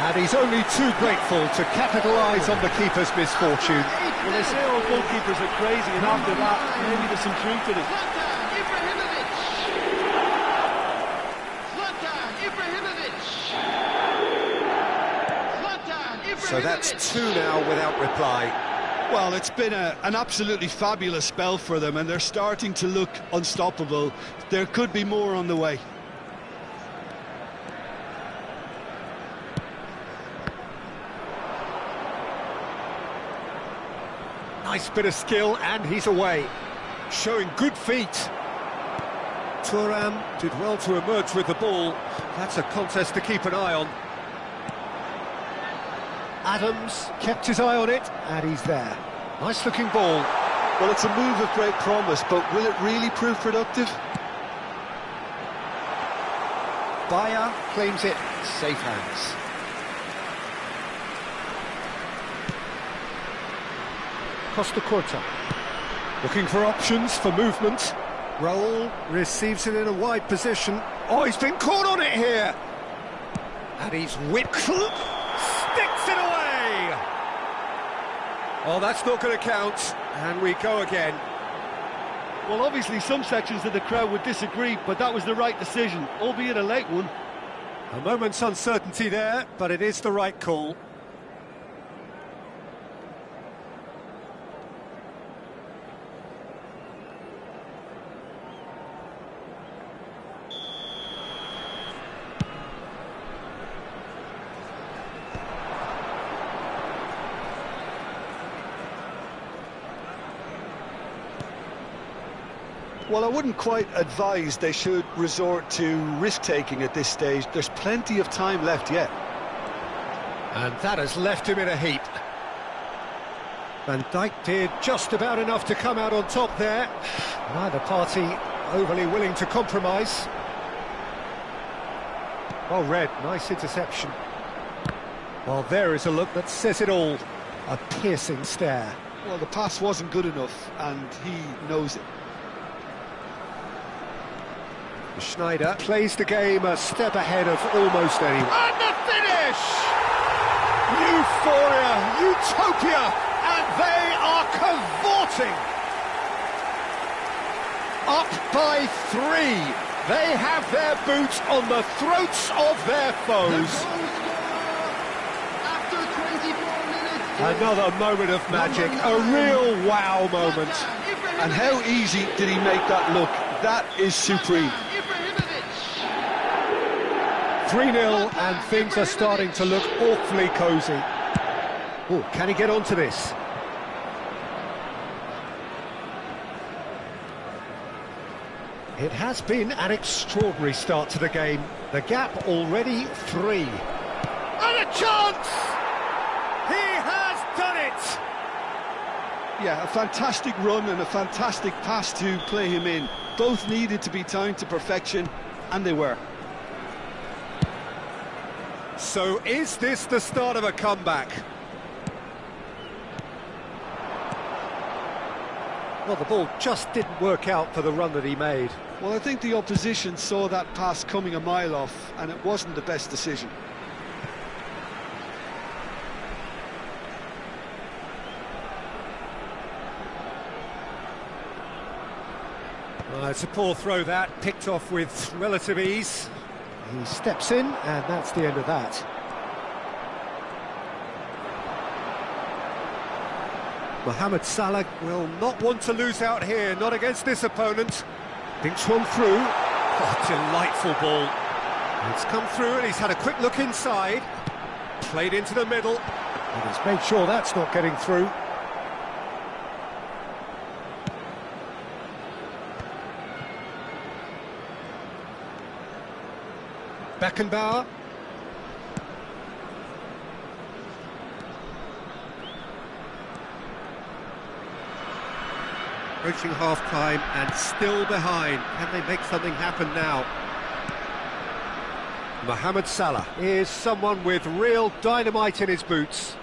And he's only too grateful to capitalise on the keeper's misfortune. Well, they say all goalkeepers are crazy, and after that, maybe there's some truth to it. So that's two now without reply. Well, it's been an absolutely fabulous spell for them, and they're starting to look unstoppable. There could be more on the way. Nice bit of skill, and he's away. Showing good feet. Thuram did well to emerge with the ball. That's a contest to keep an eye on. Adams kept his eye on it, and he's there. Nice looking ball. Well, it's a move of great promise, but will it really prove productive? Bayer claims it. Safe hands. Costa Curta. Looking for options for movement. Raul receives it in a wide position. Oh, he's been caught on it here. And he's whipped. Sticks it away! Oh, that's not going to count. And we go again. Well, obviously some sections of the crowd would disagree, but that was the right decision, albeit a late one. A moment's uncertainty there, but it is the right call. Well, I wouldn't quite advise they should resort to risk-taking at this stage. There's plenty of time left yet. And that has left him in a heap. Van Dijk did just about enough to come out on top there. Neither party overly willing to compromise. Well read, nice interception. Well, there is a look that says it all. A piercing stare. Well, the pass wasn't good enough, and he knows it. Schneider plays the game a step ahead of almost anyone. And the finish! Euphoria, utopia, and they are cavorting. Up by 3. They have their boots on the throats of their foes. After 24 minutes. Another moment of magic, a real wow moment. And how easy did he make that look? That is supreme. 3-0 and things are starting to look awfully cosy. Oh, can he get onto this? It has been an extraordinary start to the game. The gap already 3. And a chance! He has done it! Yeah, a fantastic run and a fantastic pass to play him in. Both needed to be timed to perfection, and they were. So is this the start of a comeback? Well, the ball just didn't work out for the run that he made. Well, I think the opposition saw that pass coming a mile off, and it wasn't the best decision. It's a poor throw that, picked off with relative ease. He steps in, and that's the end of that. Mohamed Salah will not want to lose out here, not against this opponent. Dinks one through. Oh, delightful ball. It's come through and he's had a quick look inside. Played into the middle. And he's made sure that's not getting through. Beckenbauer. Approaching half-time and still behind. Can they make something happen now? Mohamed Salah is someone with real dynamite in his boots.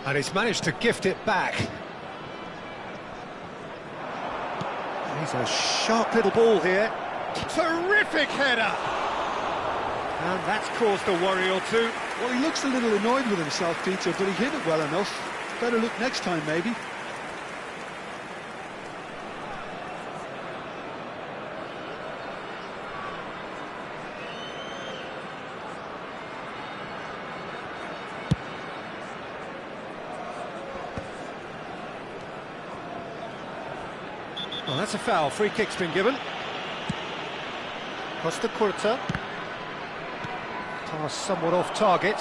And he's managed to gift it back. He's a sharp little ball here. Terrific header! And that's caused a worry or two. Well, he looks a little annoyed with himself, Peter, but he hit it well enough. Better look next time, maybe. Well, that's a foul. Free kick's been given. Costa Curta. Pass somewhat off target.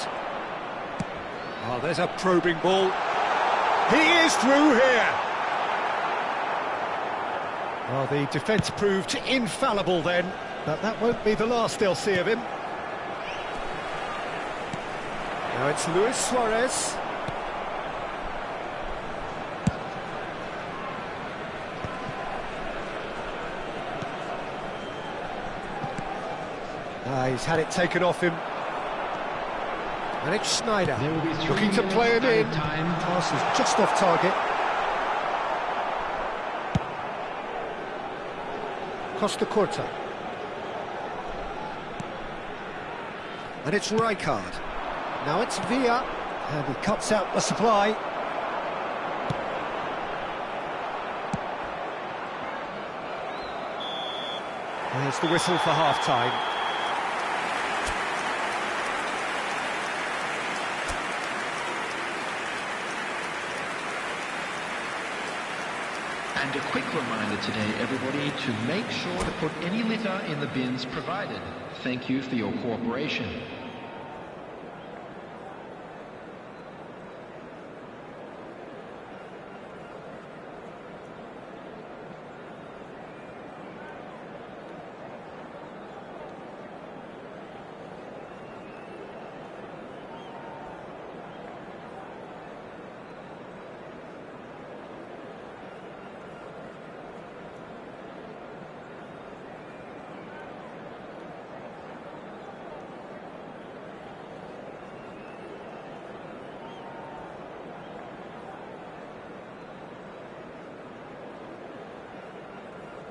Oh, there's a probing ball. He is through here. Well, the defence proved infallible then, but that won't be the last they'll see of him. Now it's Luis Suarez. He's had it taken off him. And it's Schneider, looking to play him in. Pass is just off target. Costa Curta. And it's Rijkaard. Now it's Villa, and he cuts out the supply. There's the whistle for half-time. And a quick reminder today, everybody, to make sure to put any litter in the bins provided. Thank you for your cooperation.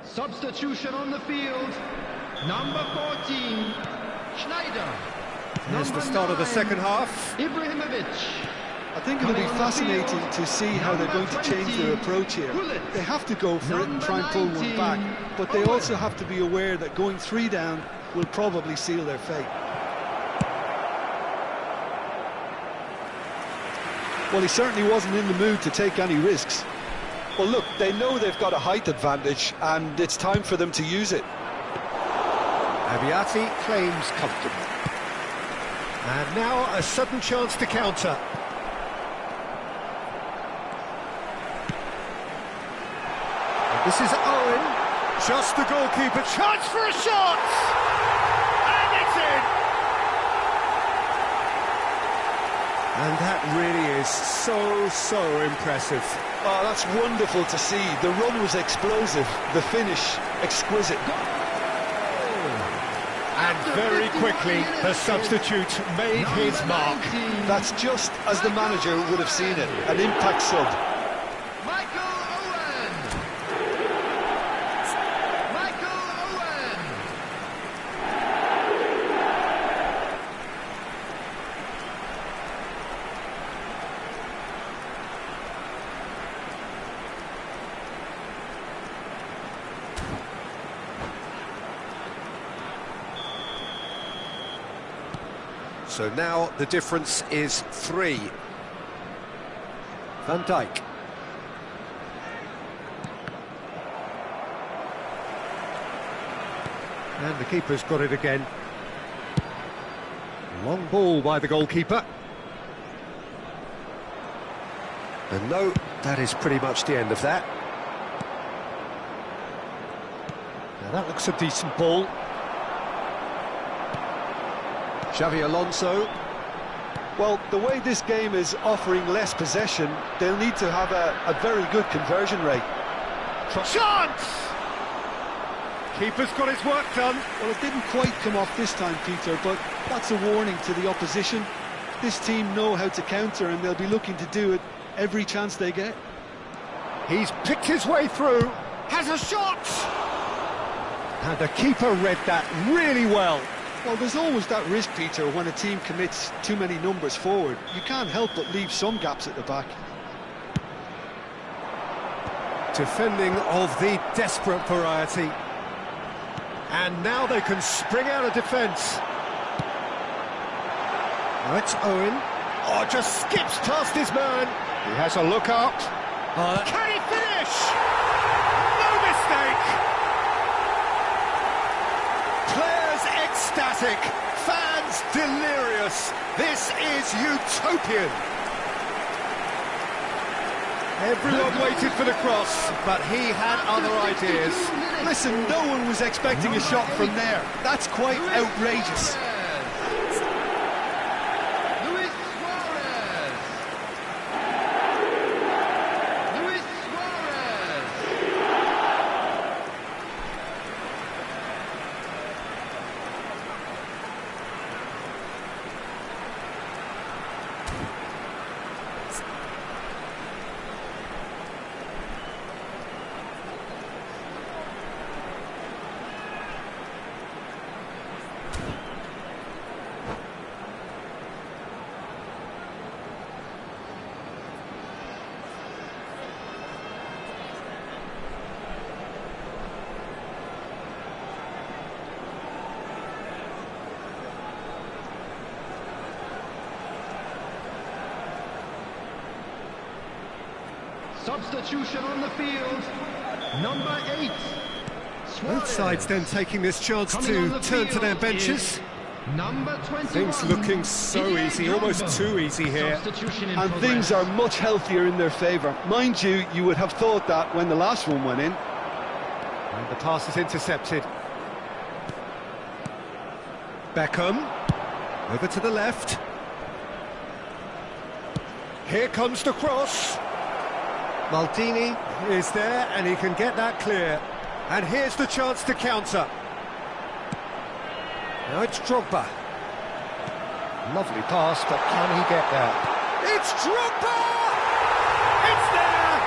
Substitution on the field, number 14, Schneider. There's the start of the second half. Ibrahimovic. I think it'll be fascinating to see how they're going to change their approach here. They have to go for it and try and pull one back, but they also have to be aware that going 3 down will probably seal their fate. Well, he certainly wasn't in the mood to take any risks. Well, look, they know they've got a height advantage, and it's time for them to use it. Abiati claims comfortable. And now a sudden chance to counter. And this is Owen. Just the goalkeeper. Chance for a shot! And it's in! And that really is so impressive. Oh, that's wonderful to see. The run was explosive, the finish exquisite. And very quickly, the substitute made his mark. That's just as the manager would have seen it, an impact sub. So now the difference is 3. Van Dijk. And the keeper's got it again. Long ball by the goalkeeper. And no, that is pretty much the end of that. Now that looks a decent ball. Xavi Alonso. Well, the way this game is offering less possession, they'll need to have a very good conversion rate. Chance! Keeper's got his work done. Well, it didn't quite come off this time, Peter, but that's a warning to the opposition. This team know how to counter, and they'll be looking to do it every chance they get. He's picked his way through. Has a shot! And the keeper read that really well. Well, there's always that risk, Peter, when a team commits too many numbers forward. You can't help but leave some gaps at the back. Defending of the desperate variety. And now they can spring out of defence. Now it's Owen. Oh, just skips past his man. He has a look up. Can he finish? No mistake! Players ecstatic, fans delirious. This is utopian. Everyone waited for the cross, but he had other ideas. Listen, no one was expecting a shot from there. That's quite outrageous. Substitution on the field, number 8. Both sides then taking this chance to turn to their benches. Number 21. Things looking so easy, almost too easy here. And things are much healthier in their favour. Mind you, you would have thought that when the last one went in. And the pass is intercepted. Beckham, over to the left. Here comes the cross. Maldini is there, and he can get that clear. And here's the chance to counter. Now it's Drogba. Lovely pass, but can he get there? It's Drogba! It's there!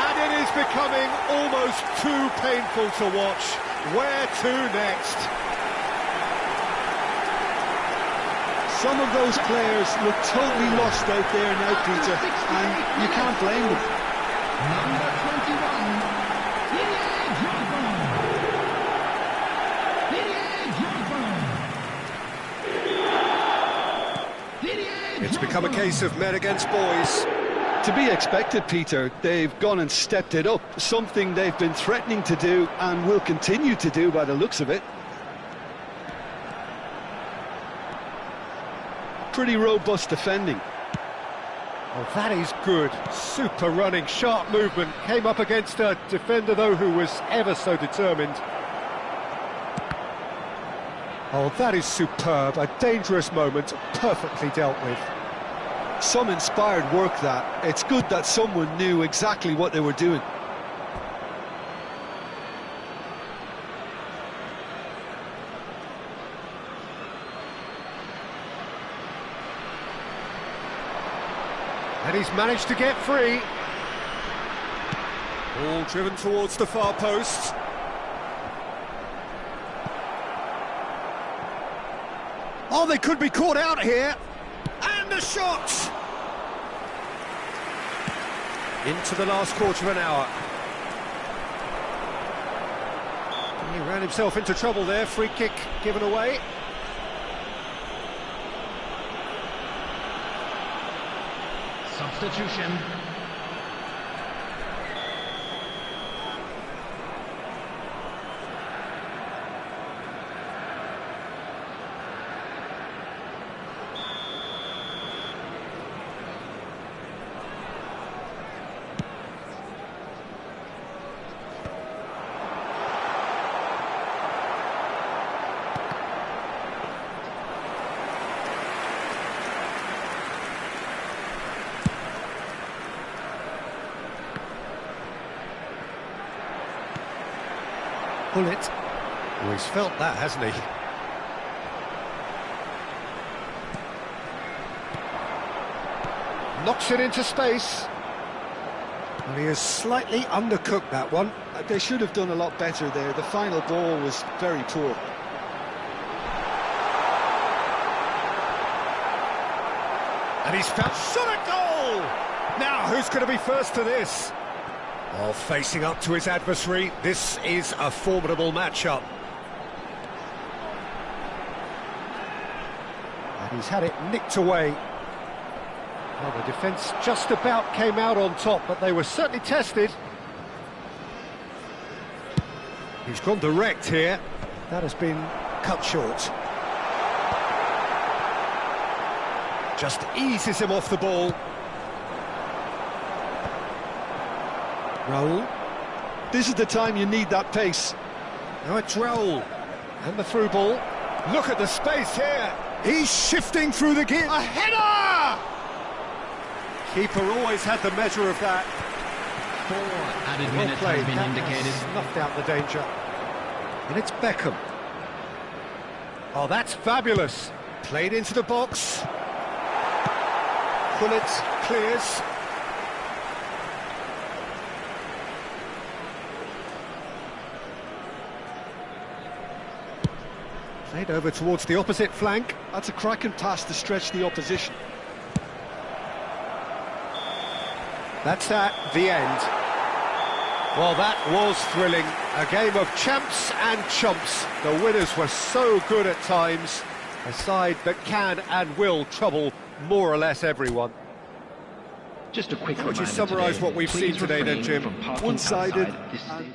And it is becoming almost too painful to watch. Where to next? Some of those players look totally lost out there now, Peter, and you can't blame them. Number 21, Didier Drogba. Didier Drogba. Didier It's become a case of men against boys. To be expected, Peter. They've gone and stepped it up, something they've been threatening to do and will continue to do by the looks of it. Pretty robust defending. Oh, that is good. Super running, sharp movement. Came up against a defender, though, who was ever so determined. Oh, that is superb. A dangerous moment, perfectly dealt with. Some inspired work, that. It's good that someone knew exactly what they were doing. And he's managed to get free. Ball driven towards the far post. Oh, they could be caught out here. And a shot! Into the last quarter of an hour. He ran himself into trouble there. Free kick given away. Substitution. Pull it. Oh, he's felt that, hasn't he? Knocks it into space. And he has slightly undercooked that one. They should have done a lot better there. The final ball was very poor. And he's found shot at goal! Now, who's going to be first to this? Oh, facing up to his adversary, this is a formidable matchup. And he's had it nicked away. Well, the defence just about came out on top, but they were certainly tested. He's gone direct here. That has been cut short. Just eases him off the ball. Raul. This is the time you need that pace. Now it's Raul. And the through ball. Look at the space here. He's shifting through the gear. A header! Keeper always had the measure of that. 4 added Well minutes played. have been That indicated. snuffed out the danger. And it's Beckham. Oh, that's fabulous. Played into the box. Pullet clears. Played over towards the opposite flank. That's a cracking pass to stretch the opposition. That's at the end. Well, that was thrilling. A game of champs and chumps. The winners were so good at times. A side that can and will trouble more or less everyone. Just a quick How would you reminder summarise today, what we've please seen today then, refrain Jim? from parking One-sided. outside this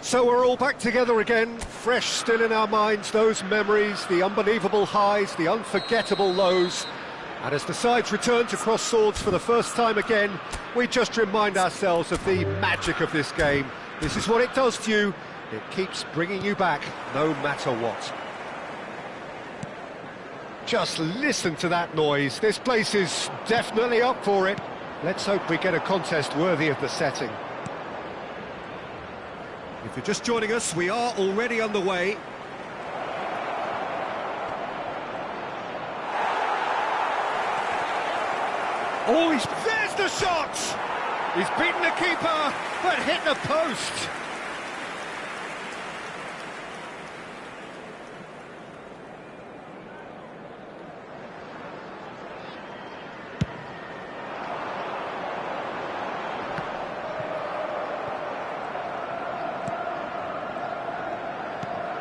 So we're all back together again, fresh still in our minds, those memories, the unbelievable highs, the unforgettable lows. And as the sides return to cross swords for the first time again, we just remind ourselves of the magic of this game. This is what it does to you. It keeps bringing you back, no matter what. Just listen to that noise. This place is definitely up for it. Let's hope we get a contest worthy of the setting. If you're just joining us, we are already underway. Oh, there's the shot! He's beaten the keeper, but hit the post.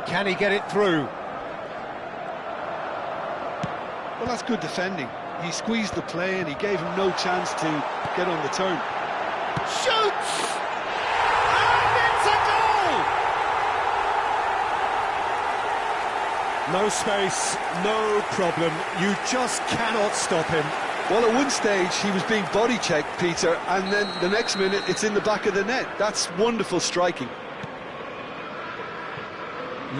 Can he get it through? Well, that's good defending. He squeezed the play and he gave him no chance to get on the turn. Shoots! And it's a goal! No space, no problem. You just cannot stop him. Well, at one stage he was being body checked, Peter, and then the next minute it's in the back of the net. That's wonderful striking.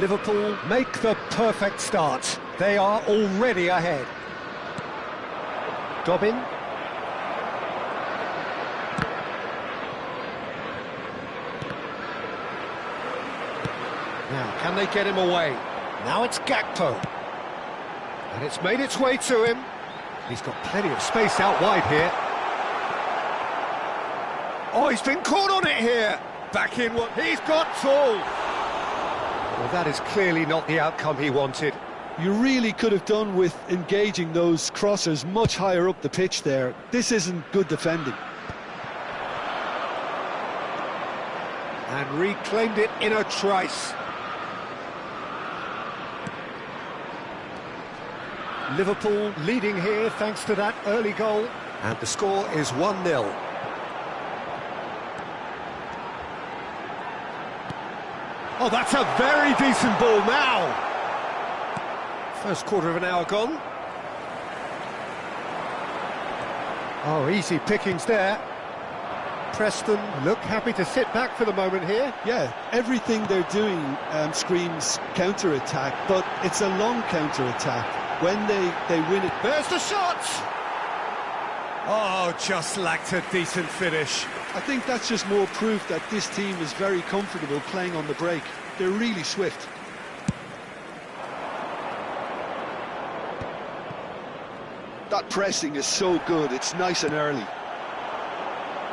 Liverpool make the perfect start. They are already ahead. Dobbin. Now, can they get him away? Now it's Gakpo. And it's made its way to him. He's got plenty of space out wide here. Oh, he's been caught on it here. Back in what he's got tall. Well, that is clearly not the outcome he wanted. You really could have done with engaging those crossers much higher up the pitch there. This isn't good defending. And reclaimed it in a trice. Liverpool leading here thanks to that early goal. And the score is 1-0. Oh, that's a very decent ball now. First quarter of an hour gone. Oh, easy pickings there. Preston look happy to sit back for the moment here. Yeah, everything they're doing screams counter-attack, but it's a long counter-attack. When they win it... There's the shot! Oh, just lacked a decent finish. I think that's just more proof that this team is very comfortable playing on the break. They're really swift. That pressing is so good, it's nice and early.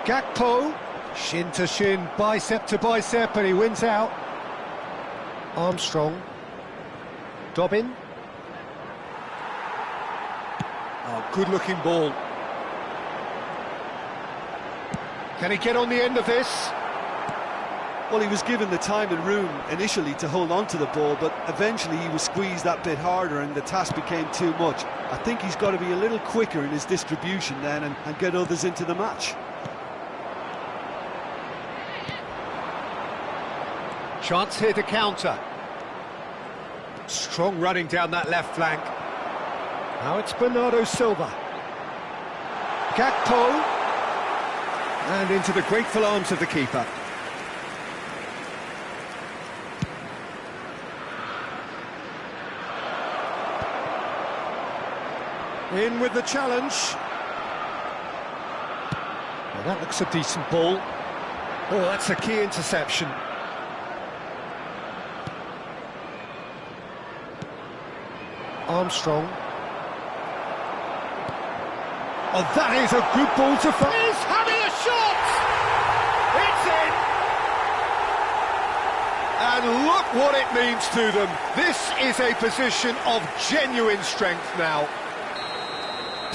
Gakpo, shin to shin, bicep to bicep, and he wins out. Armstrong. Dobbin. Oh, good-looking ball. Can he get on the end of this? Well, he was given the time and room initially to hold on to the ball, but eventually he was squeezed that bit harder and the task became too much. I think he's got to be a little quicker in his distribution then and get others into the match. Chance here to counter. Strong running down that left flank. Now it's Bernardo Silva. Gakpo. And into the grateful arms of the keeper. In with the challenge. Well, that looks a decent ball. Oh, that's a key interception. Armstrong. Oh, that is a good ball to find. He's having a shot! It's in! And look what it means to them. This is a position of genuine strength now.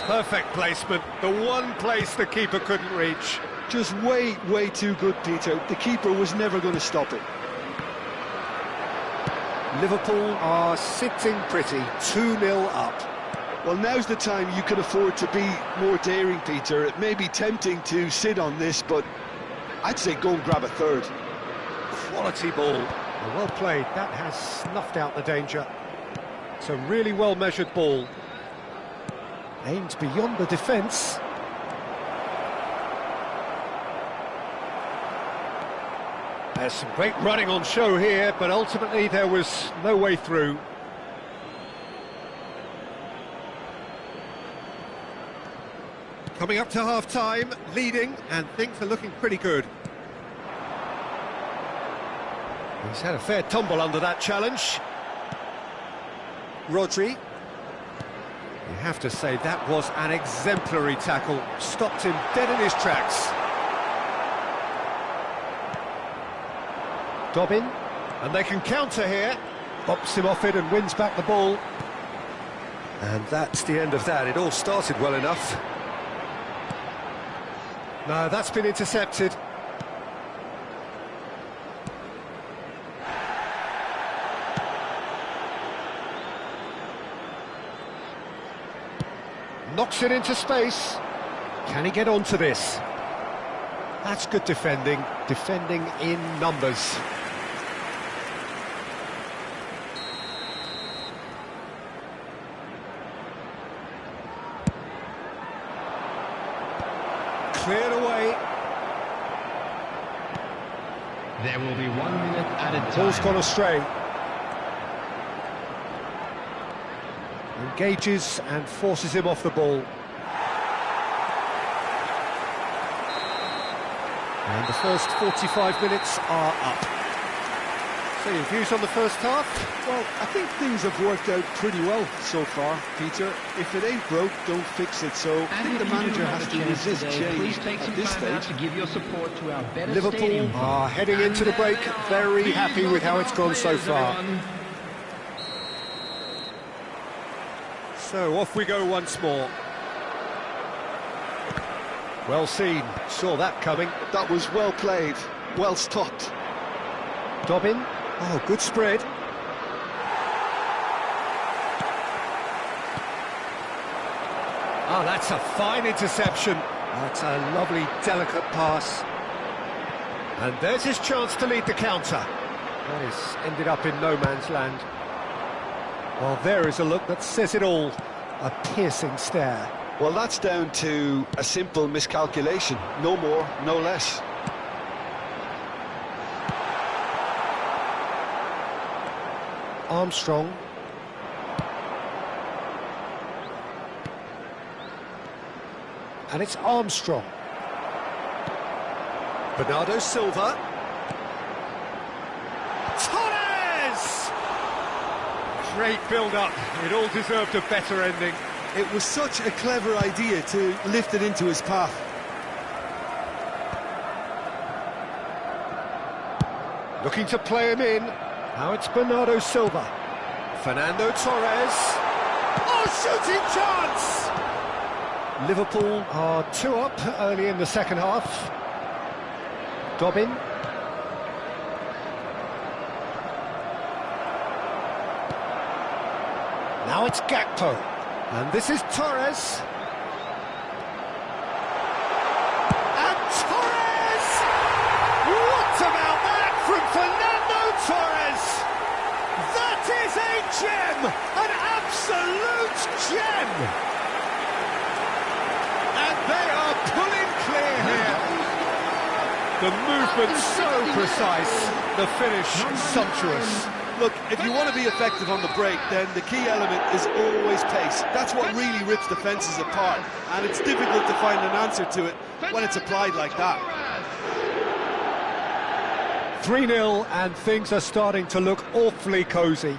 Perfect placement, the one place the keeper couldn't reach. Just way too good, Peter. The keeper was never going to stop it. Liverpool are sitting pretty, 2-0 up. Well, now's the time you can afford to be more daring, Peter. It may be tempting to sit on this, but I'd say go and grab a third. Quality ball. Well played, that has snuffed out the danger. It's a really well-measured ball. Aimed beyond the defence. There's some great running on show here, but ultimately there was no way through. Coming up to half-time, leading, and things are looking pretty good. He's had a fair tumble under that challenge. Rodri. You have to say that was an exemplary tackle. Stopped him dead in his tracks. Dobbin, and they can counter here. Bops him off it and wins back the ball. And that's the end of that. It all started well enough. No, that's been intercepted. Knocks it into space. Can he get onto this? That's good defending. Defending in numbers. Cleared away. There will be 1 minute added time. Ball's gone astray. Engages and forces him off the ball. And the first 45 minutes are up. So your views on the first half? Well, I think things have worked out pretty well so far, Peter. If it ain't broke, don't fix it. So I think the manager has to resist change at this stage. To give your support to our better Liverpool are heading into the break very happy with how it's gone so far. So off we go once more. Well seen, saw that coming. That was well played, well stopped. Dobbin, oh, good spread. Oh, that's a fine interception. That's a lovely, delicate pass. And there's his chance to lead the counter. That is ended up in no man's land. Well, there is a look that says it all. A piercing stare. Well, that's down to a simple miscalculation. No more, no less. Armstrong. And it's Armstrong. Bernardo Silva. Torres! Great build-up. It all deserved a better ending. It was such a clever idea to lift it into his path. Looking to play him in. Now it's Bernardo Silva. Fernando Torres. Oh, shooting chance! Liverpool are 2 up early in the second half. Dobbin. Now it's Gakpo. And this is Torres. And Torres! What about that from Fernando Torres? That is a gem! An absolute gem! And they are pulling clear here. The movement so precise, the finish sumptuous. Look, if you want to be effective on the break, then the key element is always pace. That's what really rips defences apart, and it's difficult to find an answer to it when it's applied like that. 3-0, and things are starting to look awfully cosy.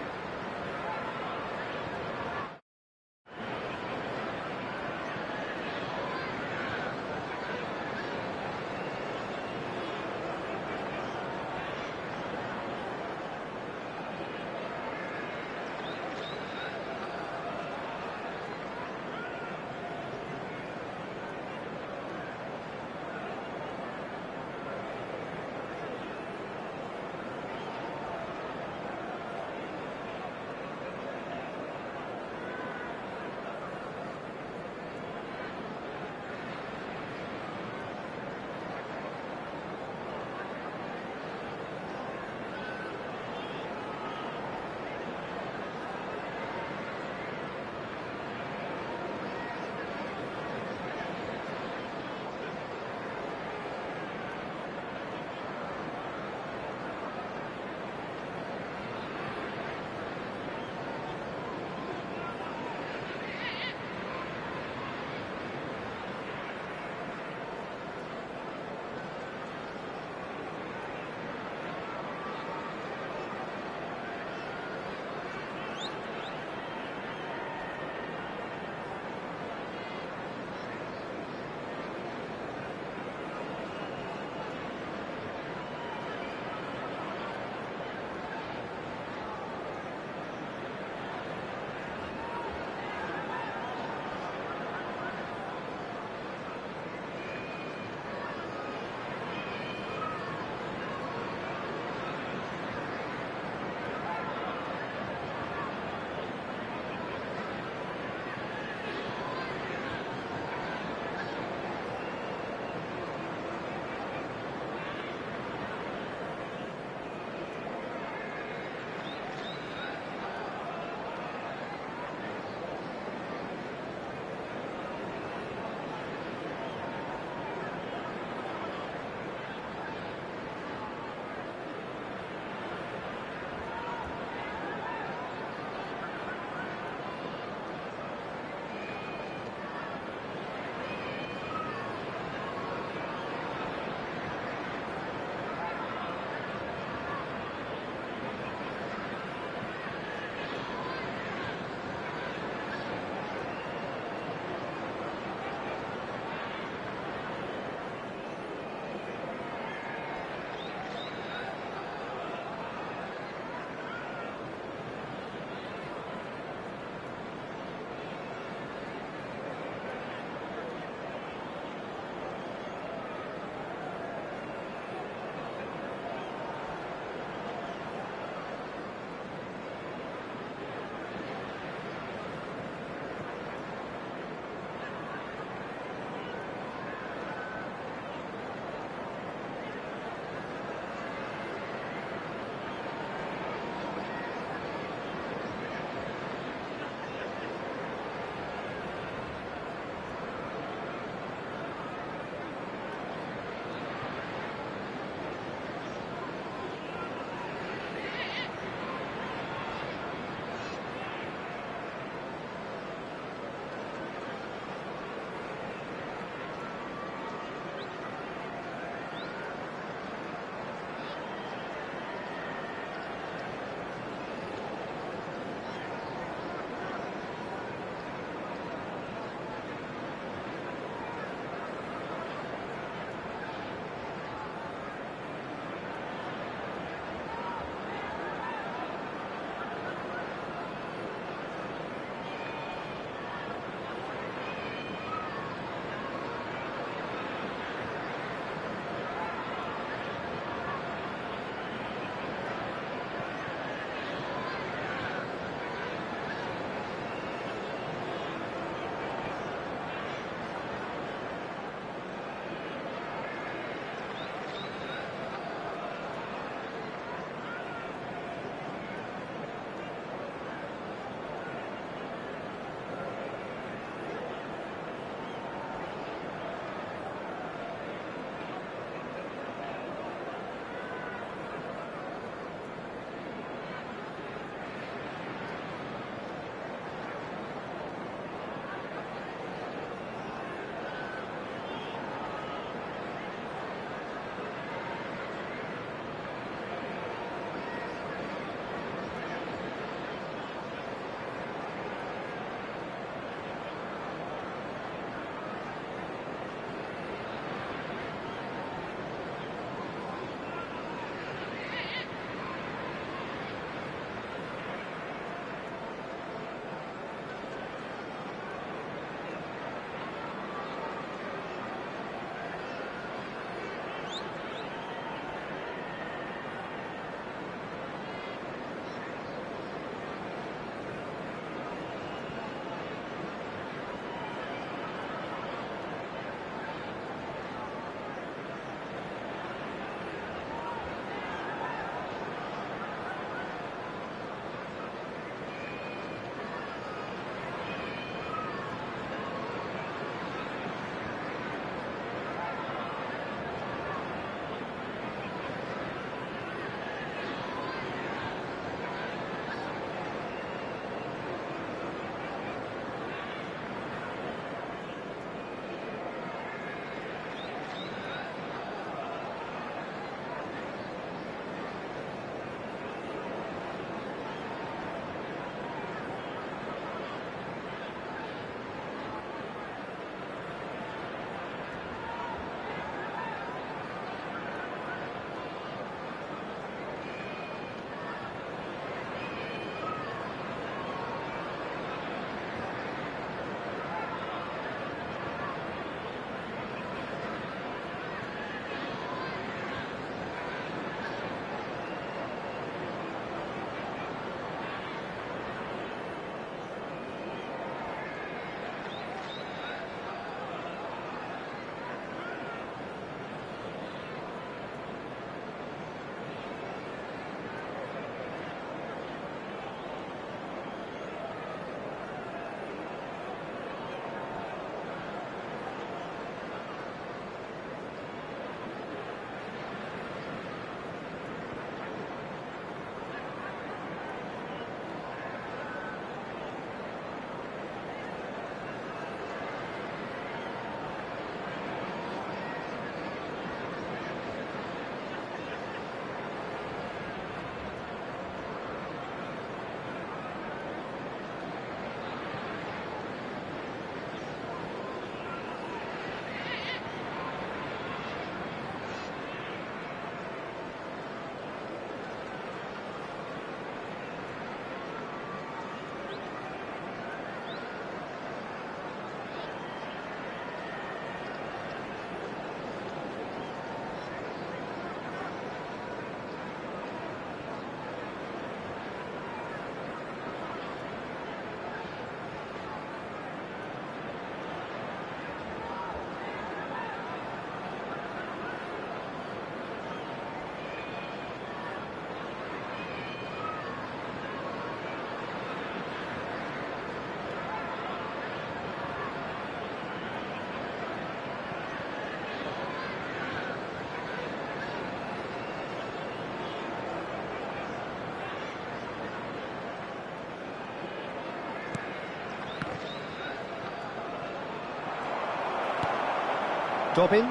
Dobbin,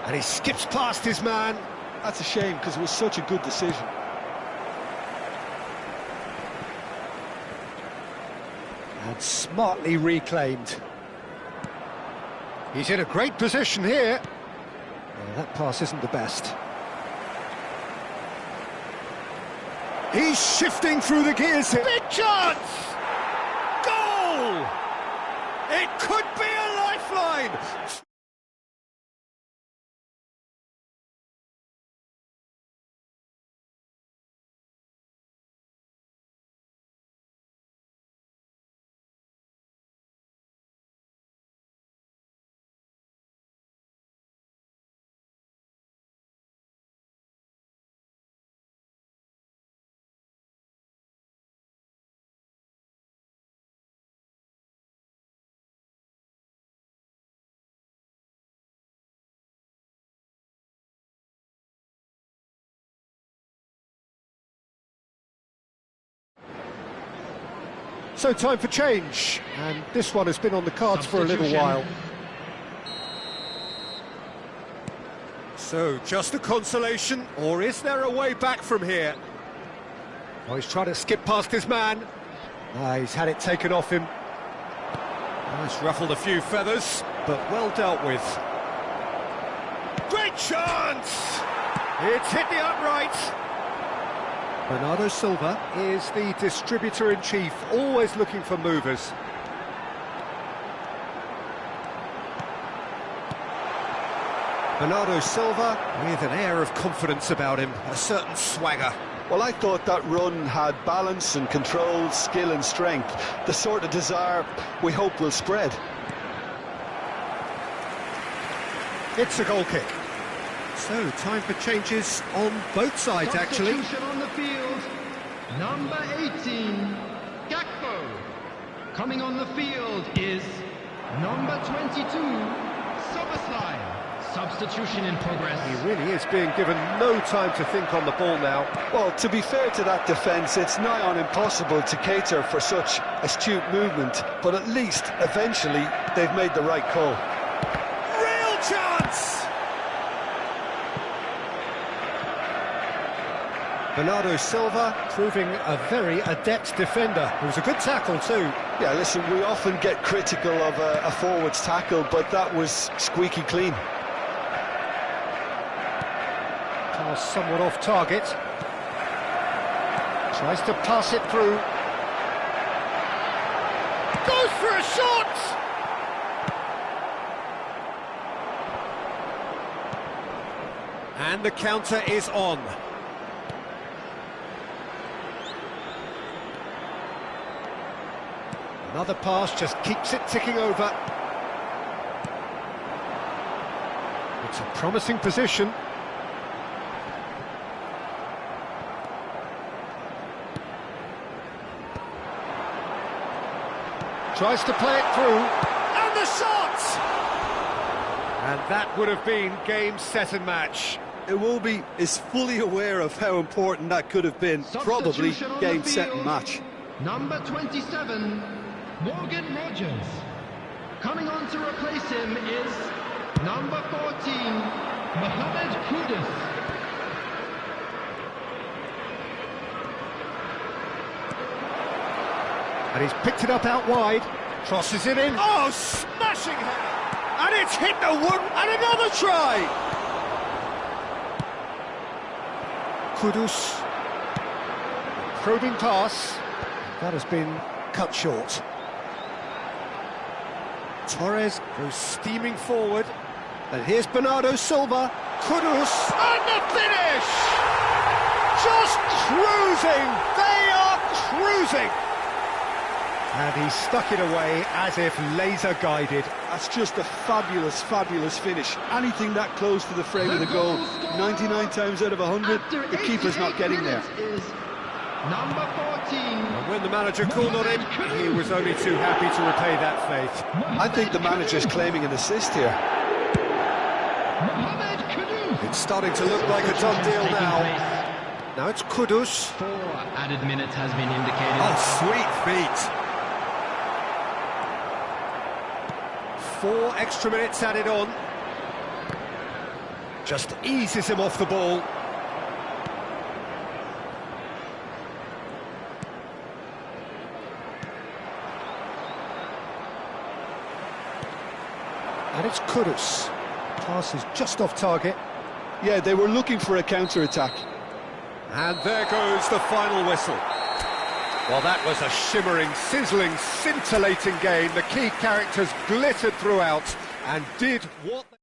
and he skips past his man. That's a shame, because it was such a good decision. And smartly reclaimed. He's in a great position here. Well, that pass isn't the best. He's shifting through the gears here. Big chance! Goal! It could be a lifeline! So time for change, and this one has been on the cards for a little while. So, just a consolation, or is there a way back from here? Oh, he's trying to skip past his man. He's had it taken off him. It's ruffled a few feathers, but well dealt with. Great chance! It's hit the upright. Bernardo Silva is the distributor-in-chief, always looking for movers. Bernardo Silva with an air of confidence about him, a certain swagger. Well, I thought that run had balance and control, skill and strength, the sort of desire we hope will spread. It's a goal kick. So, time for changes on both sides, actually. Substitution on the field, number 18, Gakpo. Coming on the field is number 22, Soboslai. Substitution in progress. He really is being given no time to think on the ball now. Well, to be fair to that defence, it's nigh on impossible to cater for such astute movement, but at least, eventually, they've made the right call. Real chance! Bernardo Silva proving a very adept defender. It was a good tackle too. Yeah, listen, we often get critical of a forward's tackle, but that was squeaky clean. Pass somewhat off target. Tries to pass it through. Goes for a shot! And the counter is on. Another pass just keeps it ticking over. It's a promising position. Tries to play it through. And the shot! And that would have been game, set and match. Iwobi is fully aware of how important that could have been. Probably game, set and match. Number 27, Morgan Rogers. Coming on to replace him is number 14, Mohamed Kudus. And he's picked it up out wide, crosses it in. Oh, smashing header! And it's hit the wood, and another try! Kudus, probing pass, that has been cut short. Torres goes steaming forward, and here's Bernardo Silva. Kudus, and the finish! Just cruising! They are cruising! And he stuck it away as if laser-guided. That's just a fabulous, fabulous finish. Anything that close to the frame of the goal, 99 times out of 100, the keeper's not getting there. Number 14. And when the manager called on him, he was only too happy to repay that faith. I think the manager's claiming an assist here. It's starting to look like a done deal now. Now it's Kudus. 4 added minutes has been indicated. Oh, sweet feet. 4 extra minutes added on. Just eases him off the ball. And it's Kudus. Pass is just off target. Yeah, they were looking for a counter-attack. And there goes the final whistle. Well, that was a shimmering, sizzling, scintillating game. The key characters glittered throughout and did what...